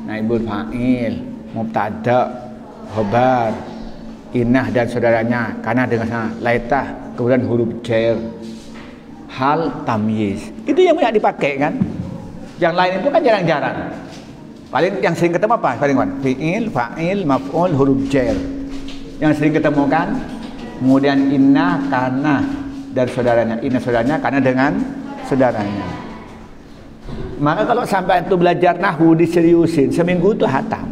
naibul fa'il, mubtada, khobar, inah dan saudaranya. Karena dengan laitah, kemudian huruf jar, hal, tamyiz. Itu yang banyak dipakai kan. Yang lain itu kan jarang-jarang. Paling yang sering ketemu apa? Paling kan fi'il, fa'il, maf'ul, huruf jar. Yang sering ketemu kan. Kemudian inna, karena dan saudaranya, inna saudaranya, karena dengan saudaranya. Maka kalau sampai itu belajar nahu diseriusin, seminggu itu hatam.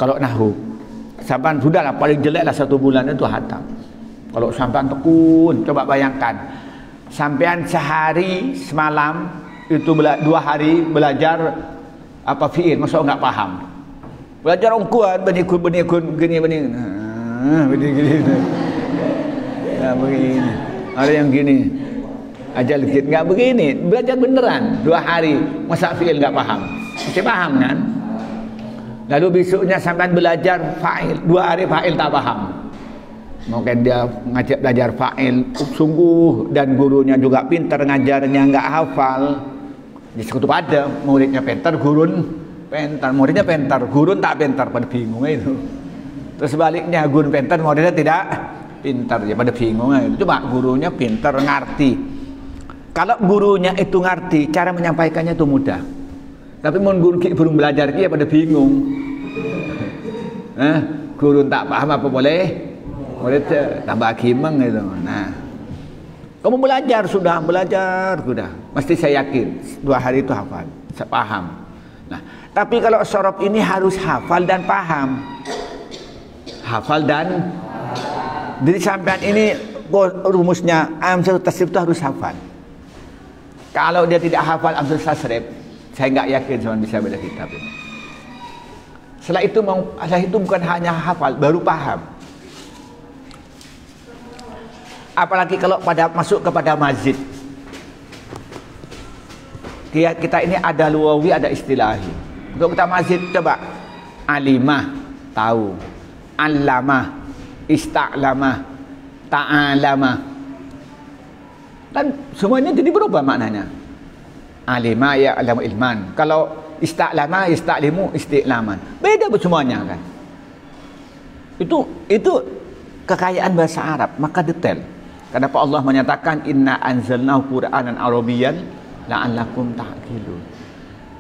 Kalau nahu sampai sudahlah paling jelek lah 1 bulan itu hatam. Kalau sampai tekun, coba bayangkan sampean sehari semalam itu 2 hari belajar apa fi'il, masa enggak paham. Belajar ongkuan benikun gini begini. Nah, begini. Ada yang gini. Aja dikit enggak begini. Belajar beneran 2 hari masa fi'il enggak paham. Mesti paham kan? Lalu besoknya sampai belajar fa'il, 2 hari fa'il tak paham. Mungkin dia ngajak belajar fa'il sungguh, dan gurunya juga pintar ngajarnya, nggak hafal. Di sekutu pada muridnya pintar, gurun pintar, muridnya pintar, gurun tak pintar, pada bingung itu. Terus sebaliknya gurun pintar, muridnya tidak pintar, ya pada bingung itu. Coba gurunya pintar, ngerti. Kalau gurunya itu ngerti, cara menyampaikannya itu mudah. Tapi mun guru belum belajar dia pada bingung. Guru tak paham apa boleh? Murid tambah gimeng gitu. Nah, kamu belajar sudah, mesti saya yakin 2 hari itu hafal, saya paham. Nah, tapi kalau sorob ini harus hafal dan paham. Jadi sampean ini rumusnya amsal tasrif itu harus hafal. Kalau dia tidak hafal amsal tasrif, saya nggak yakin cuma bisa baca kitab ini. Setelah itu bukan hanya hafal, baru paham. Apalagi kalau masuk kepada masjid. Kita ini ada luwawi, ada istilahi. Untuk kita masjid, coba alimah, tahu, allamah, ista'lamah, ta'alamah. Dan semuanya jadi berubah maknanya. Alimah ya alamu ilman. Kalau ista'lamah, ista'limu, isti'laman. Beda semuanya kan. Itu kekayaan bahasa Arab, maka detail. Kenapa Allah menyatakan inna anzalnahu Qur'anan Arabiyyan la'allakum ta'qilun.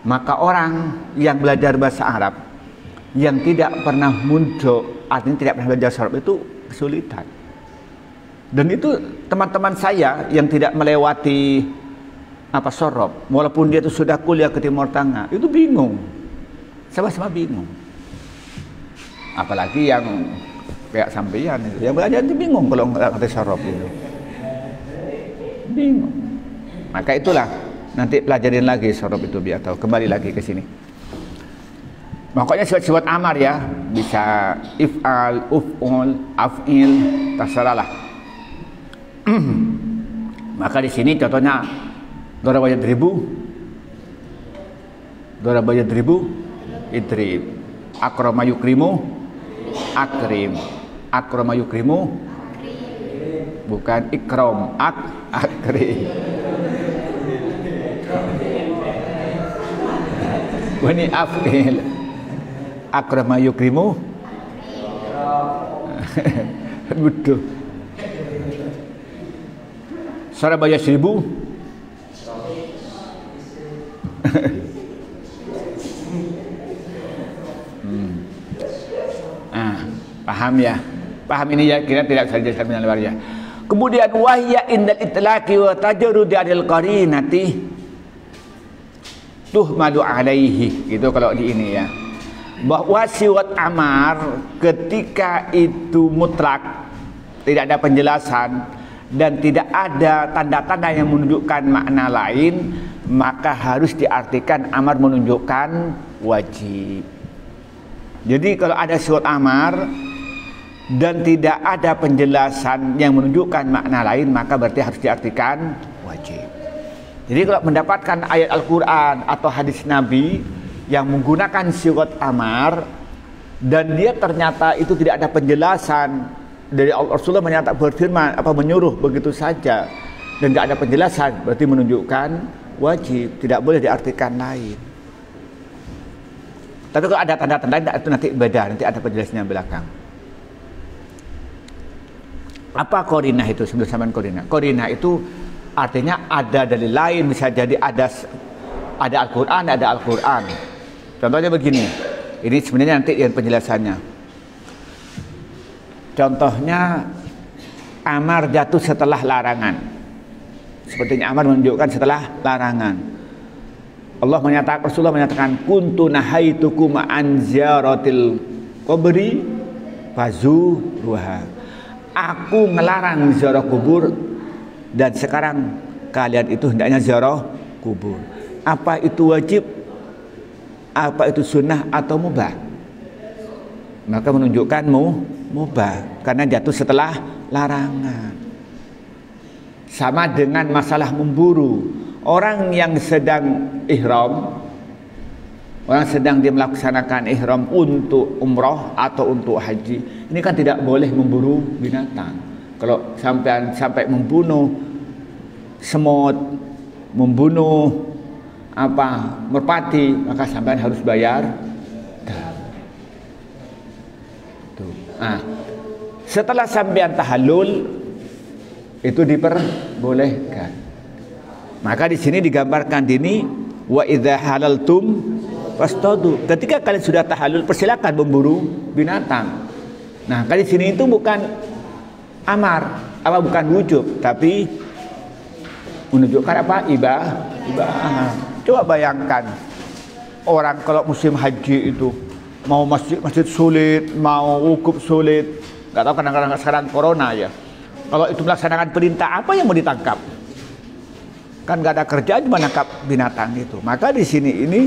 Maka orang yang belajar bahasa Arab yang tidak pernah muncul, artinya tidak pernah belajar Arab, itu kesulitan. Dan itu teman-teman saya yang tidak melewati sorob, walaupun dia itu sudah kuliah ke Timur Tengah, itu bingung. Sama-sama bingung. Apalagi yang kayak sampeyan itu, yang belajar itu bingung kalau nggak ngerti sorob itu. Bingung. Maka itulah, nanti pelajarin lagi sorob itu biar tahu. Kembali lagi ke sini. Makanya sifat-sifat amar ya, bisa if'al, uf'ul, af'il, terserahlah. Maka di sini contohnya daraba yadribu, idrib. Akrama yukrimu, akrim. Akrama yukrimu, bukan ikram, akrim. Ini af'il. Akrama yukrimu, betul. Sarabaya seribu. Paham ya? Paham ini ya, kira tidak bisa dijelaskan dengan luar ya. Kemudian wahya indal itlaqi wa tajarrudi anil qarinati tuhmadu alaihi, gitu kalau di ini ya. Bahwa sifat amar ketika itu mutlak, tidak ada penjelasan dan tidak ada tanda-tanda yang menunjukkan makna lain, maka harus diartikan amar menunjukkan wajib. Jadi kalau ada sifat amar dan tidak ada penjelasan yang menunjukkan makna lain, maka berarti harus diartikan wajib. Jadi kalau mendapatkan ayat Al-Quran atau hadis Nabi yang menggunakan sifat amar dan dia ternyata itu tidak ada penjelasan dari Rasulullah menyatakan berfirman menyuruh begitu saja dan tidak ada penjelasan, berarti menunjukkan wajib, tidak boleh diartikan lain. Tapi kalau ada tanda-tanda itu nanti beda, nanti ada penjelasannya belakang. Apa korinah itu? Sebelum sampai korinah. Korinah itu artinya ada dalil lain, bisa jadi ada Al-Quran, ada Al-Quran. Contohnya begini, ini sebenarnya nanti yang penjelasannya. Contohnya amar jatuh setelah larangan. Sepertinya amar menunjukkan setelah larangan. Rasulullah menyatakan kuntu nahaitukum an ziyaratil qabri fazuruha. Aku melarang ziarah kubur dan sekarang kalian itu hendaknya ziarah kubur. Apa itu wajib? Apa itu sunnah atau mubah? Maka menunjukkan mubah karena jatuh setelah larangan. Sama dengan masalah memburu. Orang yang sedang ihram Orang sedang dia melaksanakan ihram untuk umroh atau untuk haji, ini kan tidak boleh memburu binatang. Kalau sampai membunuh semut, membunuh merpati, maka sampean harus bayar. Nah, setelah sampean tahallul itu diperbolehkan. Maka di sini digambarkan ini wa idza halaltum fastadu. Ketika kalian sudah tahallul, persilakan memburu binatang. Nah, kali sini itu bukan amar, bukan wujub, tapi menunjukkan ibadah. Coba bayangkan orang kalau musim haji itu mau masjid sulit, mau wukuf sulit. Nggak tahu kadang-kadang sekarang corona ya. Kalau itu melaksanakan perintah, apa yang mau ditangkap? Kan nggak ada kerjaan, cuma nangkap binatang itu. Maka di sini ini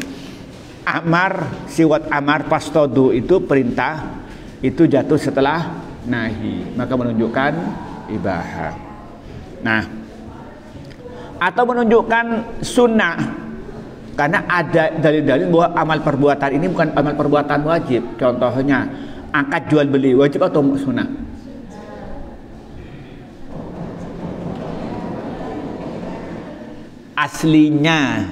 siwat amar pastodu itu perintah, itu jatuh setelah nahi, maka menunjukkan ibadah. Nah, atau menunjukkan sunnah, karena ada dalil-dalil bahwa amal perbuatan ini bukan amal perbuatan wajib. Contohnya angkat jual beli, wajib atau sunnah? Aslinya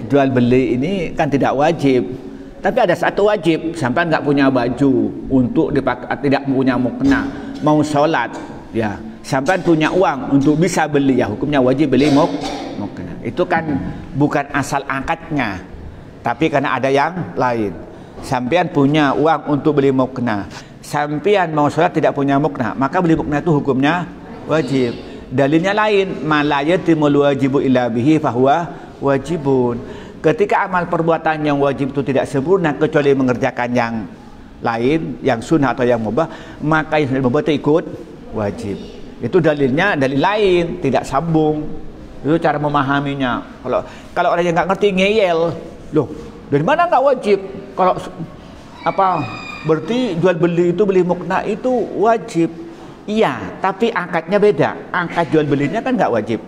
jual beli ini kan tidak wajib, tapi ada satu wajib. Sampai nggak punya baju untuk dipakai, tidak punya mukna, mau sholat ya, sampai punya uang untuk bisa beli, ya hukumnya wajib beli mukna. Itu kan bukan asal angkatnya, tapi karena ada yang lain. Sampean punya uang untuk beli mukna, sampean mau sholat tidak punya mukna, maka beli mukna itu hukumnya wajib. Dalilnya lain, malayatimul wajibu illa bihi fahuwa wajibun. Ketika amal perbuatan yang wajib itu tidak sempurna kecuali mengerjakan yang lain, yang sunnah atau yang mubah, maka yang sudah mubah itu ikut wajib. Itu dalilnya dalil lain, tidak sambung. Itu cara memahaminya. Kalau orang yang nggak ngerti ngeyel, loh dari mana nggak wajib? Kalau berarti jual beli itu, beli mukna itu wajib. Iya, tapi angkatnya beda. Angkat jual belinya kan nggak wajib.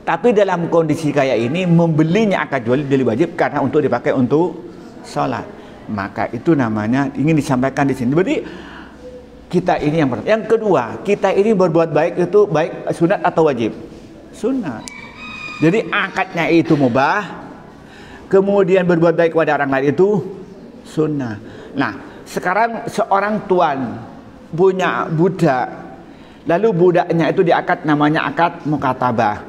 Tapi dalam kondisi kayak ini, membelinya angkat jual beli wajib karena untuk dipakai untuk sholat. Maka itu namanya ingin disampaikan di sini. Berarti kita ini yang pertama. Yang kedua, kita ini berbuat baik itu baik sunat atau wajib? Sunat. Jadi angkatnya itu mubah, kemudian berbuat baik kepada orang lain itu sunnah. Nah, sekarang seorang tuan punya budak, lalu budaknya itu diakad, namanya akad mukatabah.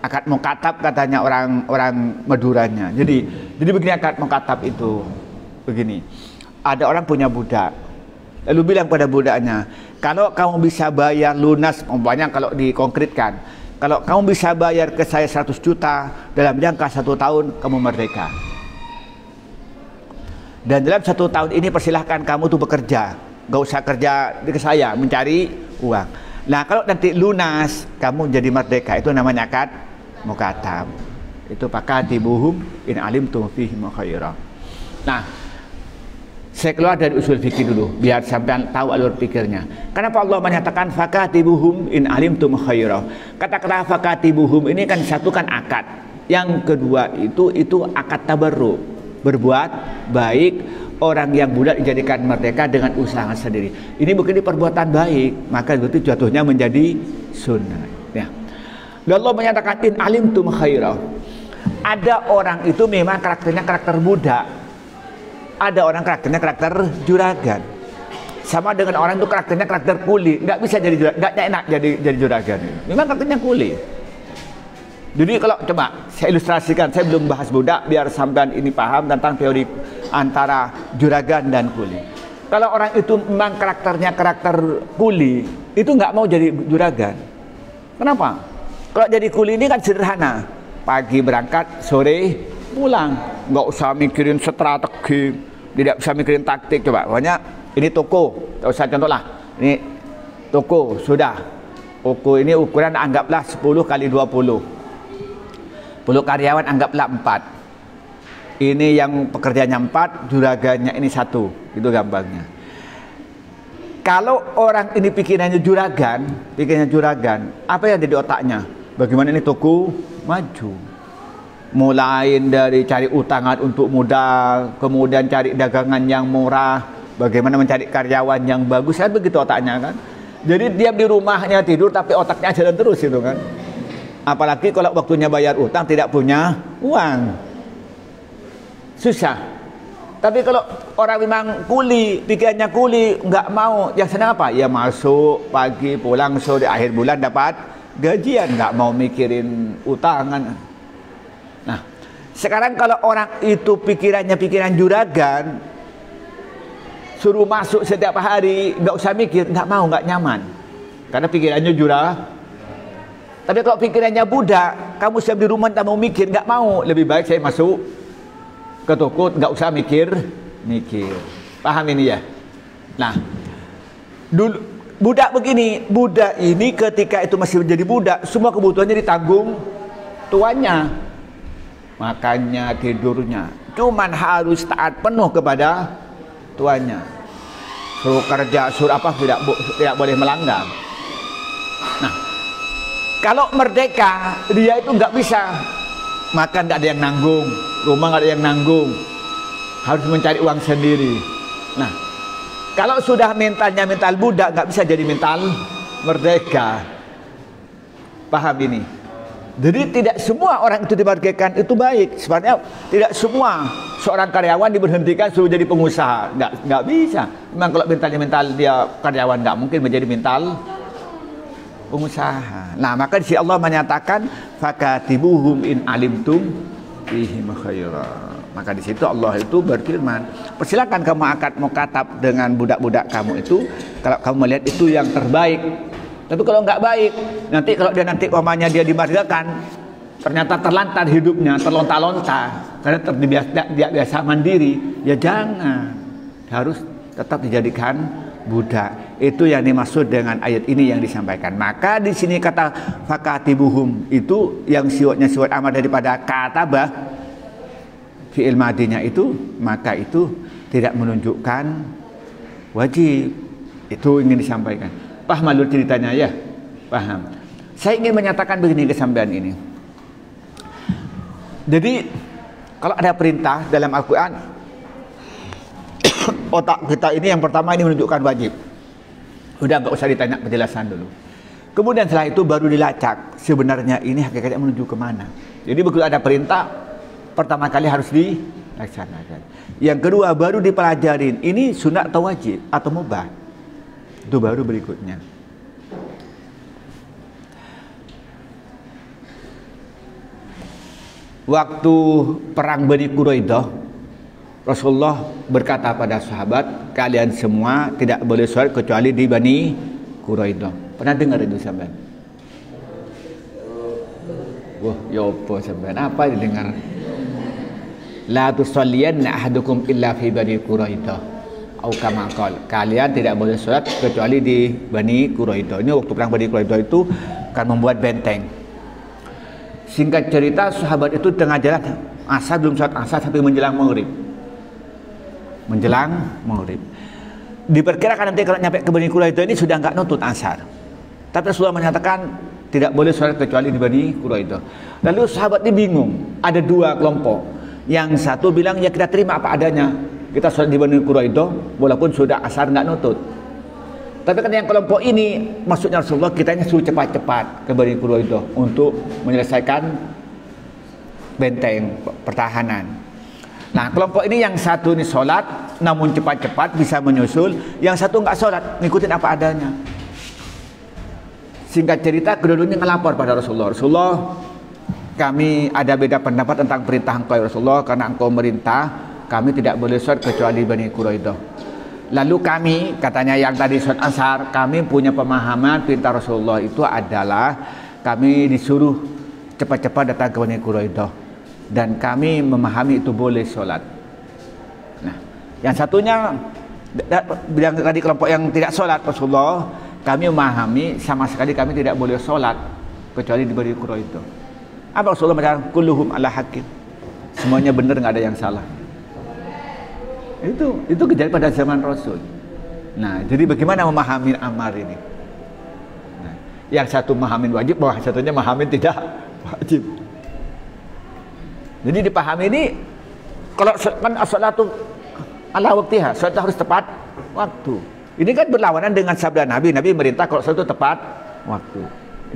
Akad mukatab katanya orang Maduranya. Jadi begini akad mukatab itu begini. Ada orang punya budak, lalu bilang pada budaknya, kalau kamu bisa bayar lunas, umpamanya kalau dikonkretkan, kalau kamu bisa bayar ke saya 100 juta dalam jangka 1 tahun, kamu merdeka. Dan dalam 1 tahun ini persilahkan kamu tuh bekerja. Gak usah kerja ke saya mencari uang. Nah, kalau nanti lunas kamu jadi merdeka, itu namanya akad mukatab. Itu fakatibuhum in alimtum fihim khairan. Nah, saya keluar dari usul fikih dulu biar sampean tahu alur pikirnya. Kenapa Allah menyatakan fakatibuhum in alimtum khairan? Kata-kata fakatibuhum ini kan satu kan akad. Yang kedua itu akad tabarruk, berbuat baik. Orang yang budak dijadikan merdeka dengan usaha sendiri. Ini bukan perbuatan baik, maka itu jatuhnya menjadi sunnah. Ya. Dan Allah menyatakan in alimtum khairah. Ada orang itu memang karakternya karakter budak. Ada orang karakternya karakter juragan. Sama dengan orang itu karakternya karakter kuli. Nggak bisa jadi juragan, nggak enak jadi juragan. Memang karakternya kuli. Jadi kalau coba saya ilustrasikan, saya belum bahas budak biar sampean ini paham tentang teori antara juragan dan kuli. Kalau orang itu memang karakternya karakter kuli, itu nggak mau jadi juragan. Kenapa? Kalau jadi kuli ini kan sederhana, pagi berangkat, sore pulang, nggak usah mikirin strategi, tidak usah mikirin taktik. Coba, pokoknya ini toko, tak usah contoh lah, ini toko sudah, toko ini ukuran anggaplah 10 kali 20. 10 karyawan anggaplah 4. Ini yang pekerjaannya 4, juragannya ini 1. Itu gampangnya. Kalau orang ini pikirannya juragan, apa yang ada di otaknya? Bagaimana ini toko maju? mulai dari cari utangan untuk modal, kemudian cari dagangan yang murah, bagaimana mencari karyawan yang bagus, kan begitu otaknya kan. Jadi diam di rumahnya tidur tapi otaknya jalan terus itu kan. Apalagi kalau waktunya bayar utang tidak punya uang, susah. Tapi kalau orang memang kuli, pikirannya kuli, nggak mau, yang senang apa? Ya masuk pagi, pulang sore, akhir bulan dapat gajian, nggak mau mikirin utangan. Nah, sekarang kalau orang itu pikirannya pikiran juragan, suruh masuk setiap hari, nggak usah mikir, nggak mau, nggak nyaman, karena pikirannya juragan. Tapi kalau pikirannya budak, kamu siap di rumah tak mau mikir, nggak mau, lebih baik saya masuk ke toko, nggak usah mikir. Paham ini ya? Nah, dulu budak begini, budak ini ketika itu masih menjadi budak, semua kebutuhannya ditanggung tuannya, makannya, tidurnya, cuman harus taat penuh kepada tuannya. Suruh kerja, suruh apa, tidak boleh melanggar. Nah, kalau merdeka, dia itu nggak bisa makan, nggak ada yang nanggung, rumah nggak ada yang nanggung, harus mencari uang sendiri. Nah, kalau sudah mentalnya mental budak, nggak bisa jadi mental merdeka. Paham ini? Jadi tidak semua orang itu dimerdekakan itu baik. Sebenarnya tidak semua seorang karyawan diberhentikan suruh jadi pengusaha, nggak bisa. Memang kalau mentalnya mental dia karyawan, nggak mungkin menjadi mental pengusaha. Nah, maka di sini Allah menyatakan fakatibuhum in alimtum fihim khaira. Maka di situ Allah itu berfirman, persilakan kamu akad mukatab dengan budak-budak kamu itu kalau kamu melihat itu yang terbaik. Tapi kalau nggak baik, nanti kalau dia nanti umpamanya dia dimerdekakan, ternyata terlantar hidupnya, terlonta-lonta karena dia biasa mandiri, ya jangan, harus tetap dijadikan budak. Itu yang dimaksud dengan ayat ini yang disampaikan. Maka di sini kata fakatibuhum itu yang sifatnya sifat amar daripada katabah fi'il madinya itu, maka itu tidak menunjukkan wajib. Itu ingin disampaikan. Paham alur ceritanya ya? Paham. Saya ingin menyatakan begini kesampaian ini. Jadi kalau ada perintah dalam Al-Quran, otak kita ini yang pertama ini menunjukkan wajib. Udah nggak usah ditanya penjelasan dulu. Kemudian setelah itu baru dilacak sebenarnya ini hakikatnya menuju kemana. Jadi begitu ada perintah, pertama kali harus dilaksanakan. Yang kedua baru dipelajarin ini sunat atau wajib atau mubah. Itu baru berikutnya. Waktu perang Bani Quraidah, Rasulullah berkata pada sahabat, kalian semua tidak boleh sholat kecuali di Bani Quraidah. Pernah dengar itu sampean? Wah, ya apa sampean? Apa didengar? La tusalliyanna ahadukum illa fi Bani Quraidah. Au kama qala. Kalian tidak boleh sholat kecuali di Bani Quraidah. Ini waktu perang Bani Quraidah itu kan membuat benteng. Singkat cerita, sahabat itu tengah jalan asar, belum sholat asar sampai menjelang maghrib. Diperkirakan nanti kalau nyampe ke Bani Quraidah ini sudah nggak nutut asar. Tapi Rasulullah menyatakan tidak boleh sholat kecuali di Bani Quraidah. Lalu sahabat ini bingung. Ada dua kelompok. Yang satu bilang ya kita terima apa adanya, kita sholat di Bani Quraidah walaupun sudah asar nggak nutut. Tapi kan yang kelompok ini maksudnya Rasulullah kita suruh cepat-cepat ke Bani Quraidah untuk menyelesaikan benteng pertahanan. Nah, kelompok ini yang satu ini sholat namun cepat-cepat bisa menyusul, yang satu nggak sholat ngikutin apa adanya. Singkat cerita, kedua-duanya ngelapor pada Rasulullah. Rasulullah, kami ada beda pendapat tentang perintah engkau ya Rasulullah, karena engkau merintah kami tidak boleh sholat kecuali Bani Quraidah. Lalu kami, katanya yang tadi sholat asar, kami punya pemahaman perintah Rasulullah itu adalah kami disuruh cepat-cepat datang ke Bani Quraidah, dan kami memahami itu boleh sholat. Nah, yang satunya yang tadi kelompok yang tidak sholat, Rasulullah, kami memahami sama sekali kami tidak boleh sholat kecuali di Bani Quraidah. Apa Rasulullah mengatakan kulluhum ala haqqin, semuanya benar, nggak ada yang salah. Itu kejadian pada zaman Rasul. Nah, jadi bagaimana memahami amar ini? Nah, yang satu memahamin wajib, bahwa satunya memahamin tidak wajib. Jadi dipahami ini, kalau kan as-salatu ala waktiha, salat harus tepat waktu. Ini kan berlawanan dengan sabda Nabi. Nabi merintah kalau salat itu tepat waktu.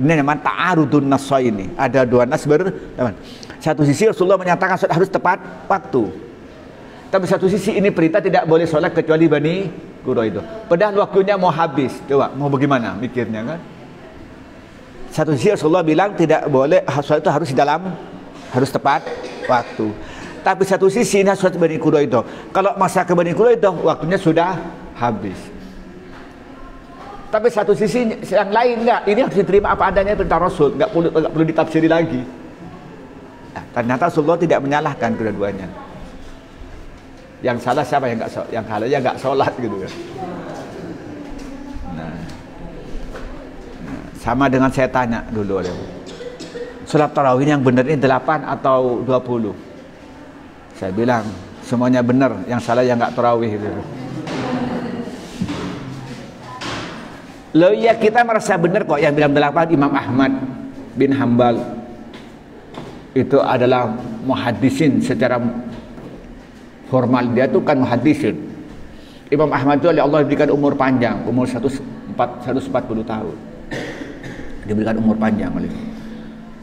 Ini namanya ta'arudun nassaini. Ada dua nas berlawanan. Satu sisi Rasulullah menyatakan salat harus tepat waktu. Tapi satu sisi ini perintah tidak boleh sholat kecuali Bani Quraidah. Padahal waktunya mau habis. Coba mau bagaimana mikirnya kan? Satu sisi Rasulullah bilang tidak boleh sholat itu harus tepat waktu. Tapi satu sisi ini sholat Bani Quraidah. Kalau masa ke Bani Quraidah waktunya sudah habis. Tapi satu sisi yang lain enggak. Ini harus diterima apa adanya perintah Rasul. Enggak perlu ditafsiri lagi. Nah, ternyata Rasulullah tidak menyalahkan kedua-duanya. Yang salah siapa yang nggak sholat gitu kan. Nah, sama dengan saya tanya dulu, sholat tarawih yang benar ini 8 atau 20? Saya bilang semuanya benar, yang salah yang nggak tarawih gitu. Loh ya, kita merasa benar kok. Yang bilang 8 Imam Ahmad bin Hambal. Itu adalah muhaddisin secara formal, dia itu kan muhaddisin. Imam Ahmad itu oleh Allah diberikan umur panjang, umur 140 tahun. Diberikan umur panjang oleh.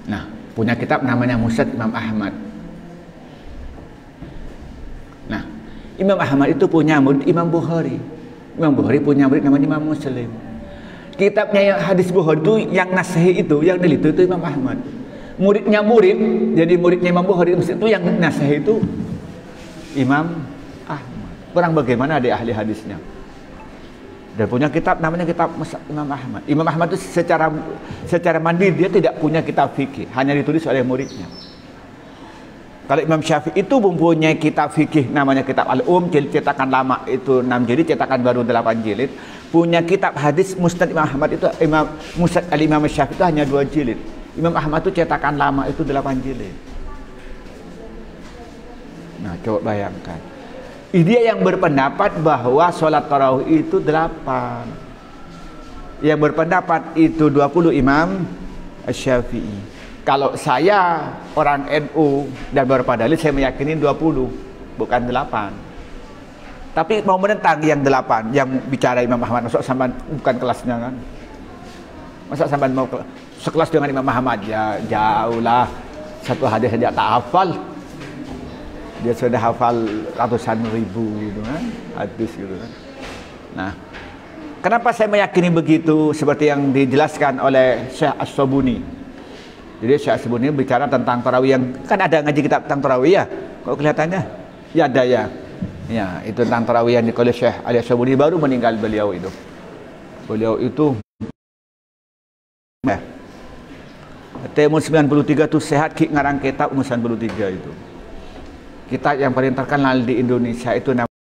Nah, punya kitab namanya Musnad Imam Ahmad. Nah, Imam Ahmad itu punya murid Imam Bukhari. Imam Bukhari punya murid namanya Imam Muslim. Kitabnya yang hadis Bukhari itu yang nasih itu, yang neliti itu Imam Ahmad. Muridnya jadi muridnya Imam Bukhari itu yang nasih itu Imam Ahmad. Kurang bagaimana ada ahli hadisnya. Dan punya kitab namanya kitab Imam Ahmad. Imam Ahmad itu secara mandiri dia tidak punya kitab fikih, hanya ditulis oleh muridnya. Kalau Imam Syafi'i itu mempunyai kitab fikih namanya kitab jilid cetakan lama itu 6 jilid, cetakan baru 8 jilid. Punya kitab hadis Musnad Imam Ahmad itu Musnad Imam Syafi'i itu hanya 2 jilid. Imam Ahmad itu cetakan lama itu 8 jilid. Nah, coba bayangkan. Dia yang berpendapat bahwa sholat tarawih itu 8. Yang berpendapat itu 20 Imam Syafi'i. Kalau saya orang NU dan beberapa dalil, saya meyakini 20, bukan 8. Tapi mau menentang yang 8, yang bicara Imam Ahmad. Masuk sampai bukan kelasnya kan? Masa sampai mau sekelas dengan Imam Ahmad? Ya jauh lah. Satu hadis saja tak hafal. Dia sudah hafal ratusan ribu gitu kan, hadis gitu kan. Nah, kenapa saya meyakini begitu seperti yang dijelaskan oleh Syekh As-Sabuni. Jadi Syekh As-Sabuni bicara tentang tarawih yang kan ada ngaji kitab tentang tarawih ya. Kok kelihatannya? Ya ada ya. Ya, itu tentang tarawih yang ditulis Syekh Ali As-Sabuni, baru meninggal beliau itu. Beliau itu umur 93 itu sehat ngarang kitab umur 93 itu. Kitab yang paling terkenal di Indonesia itu namanya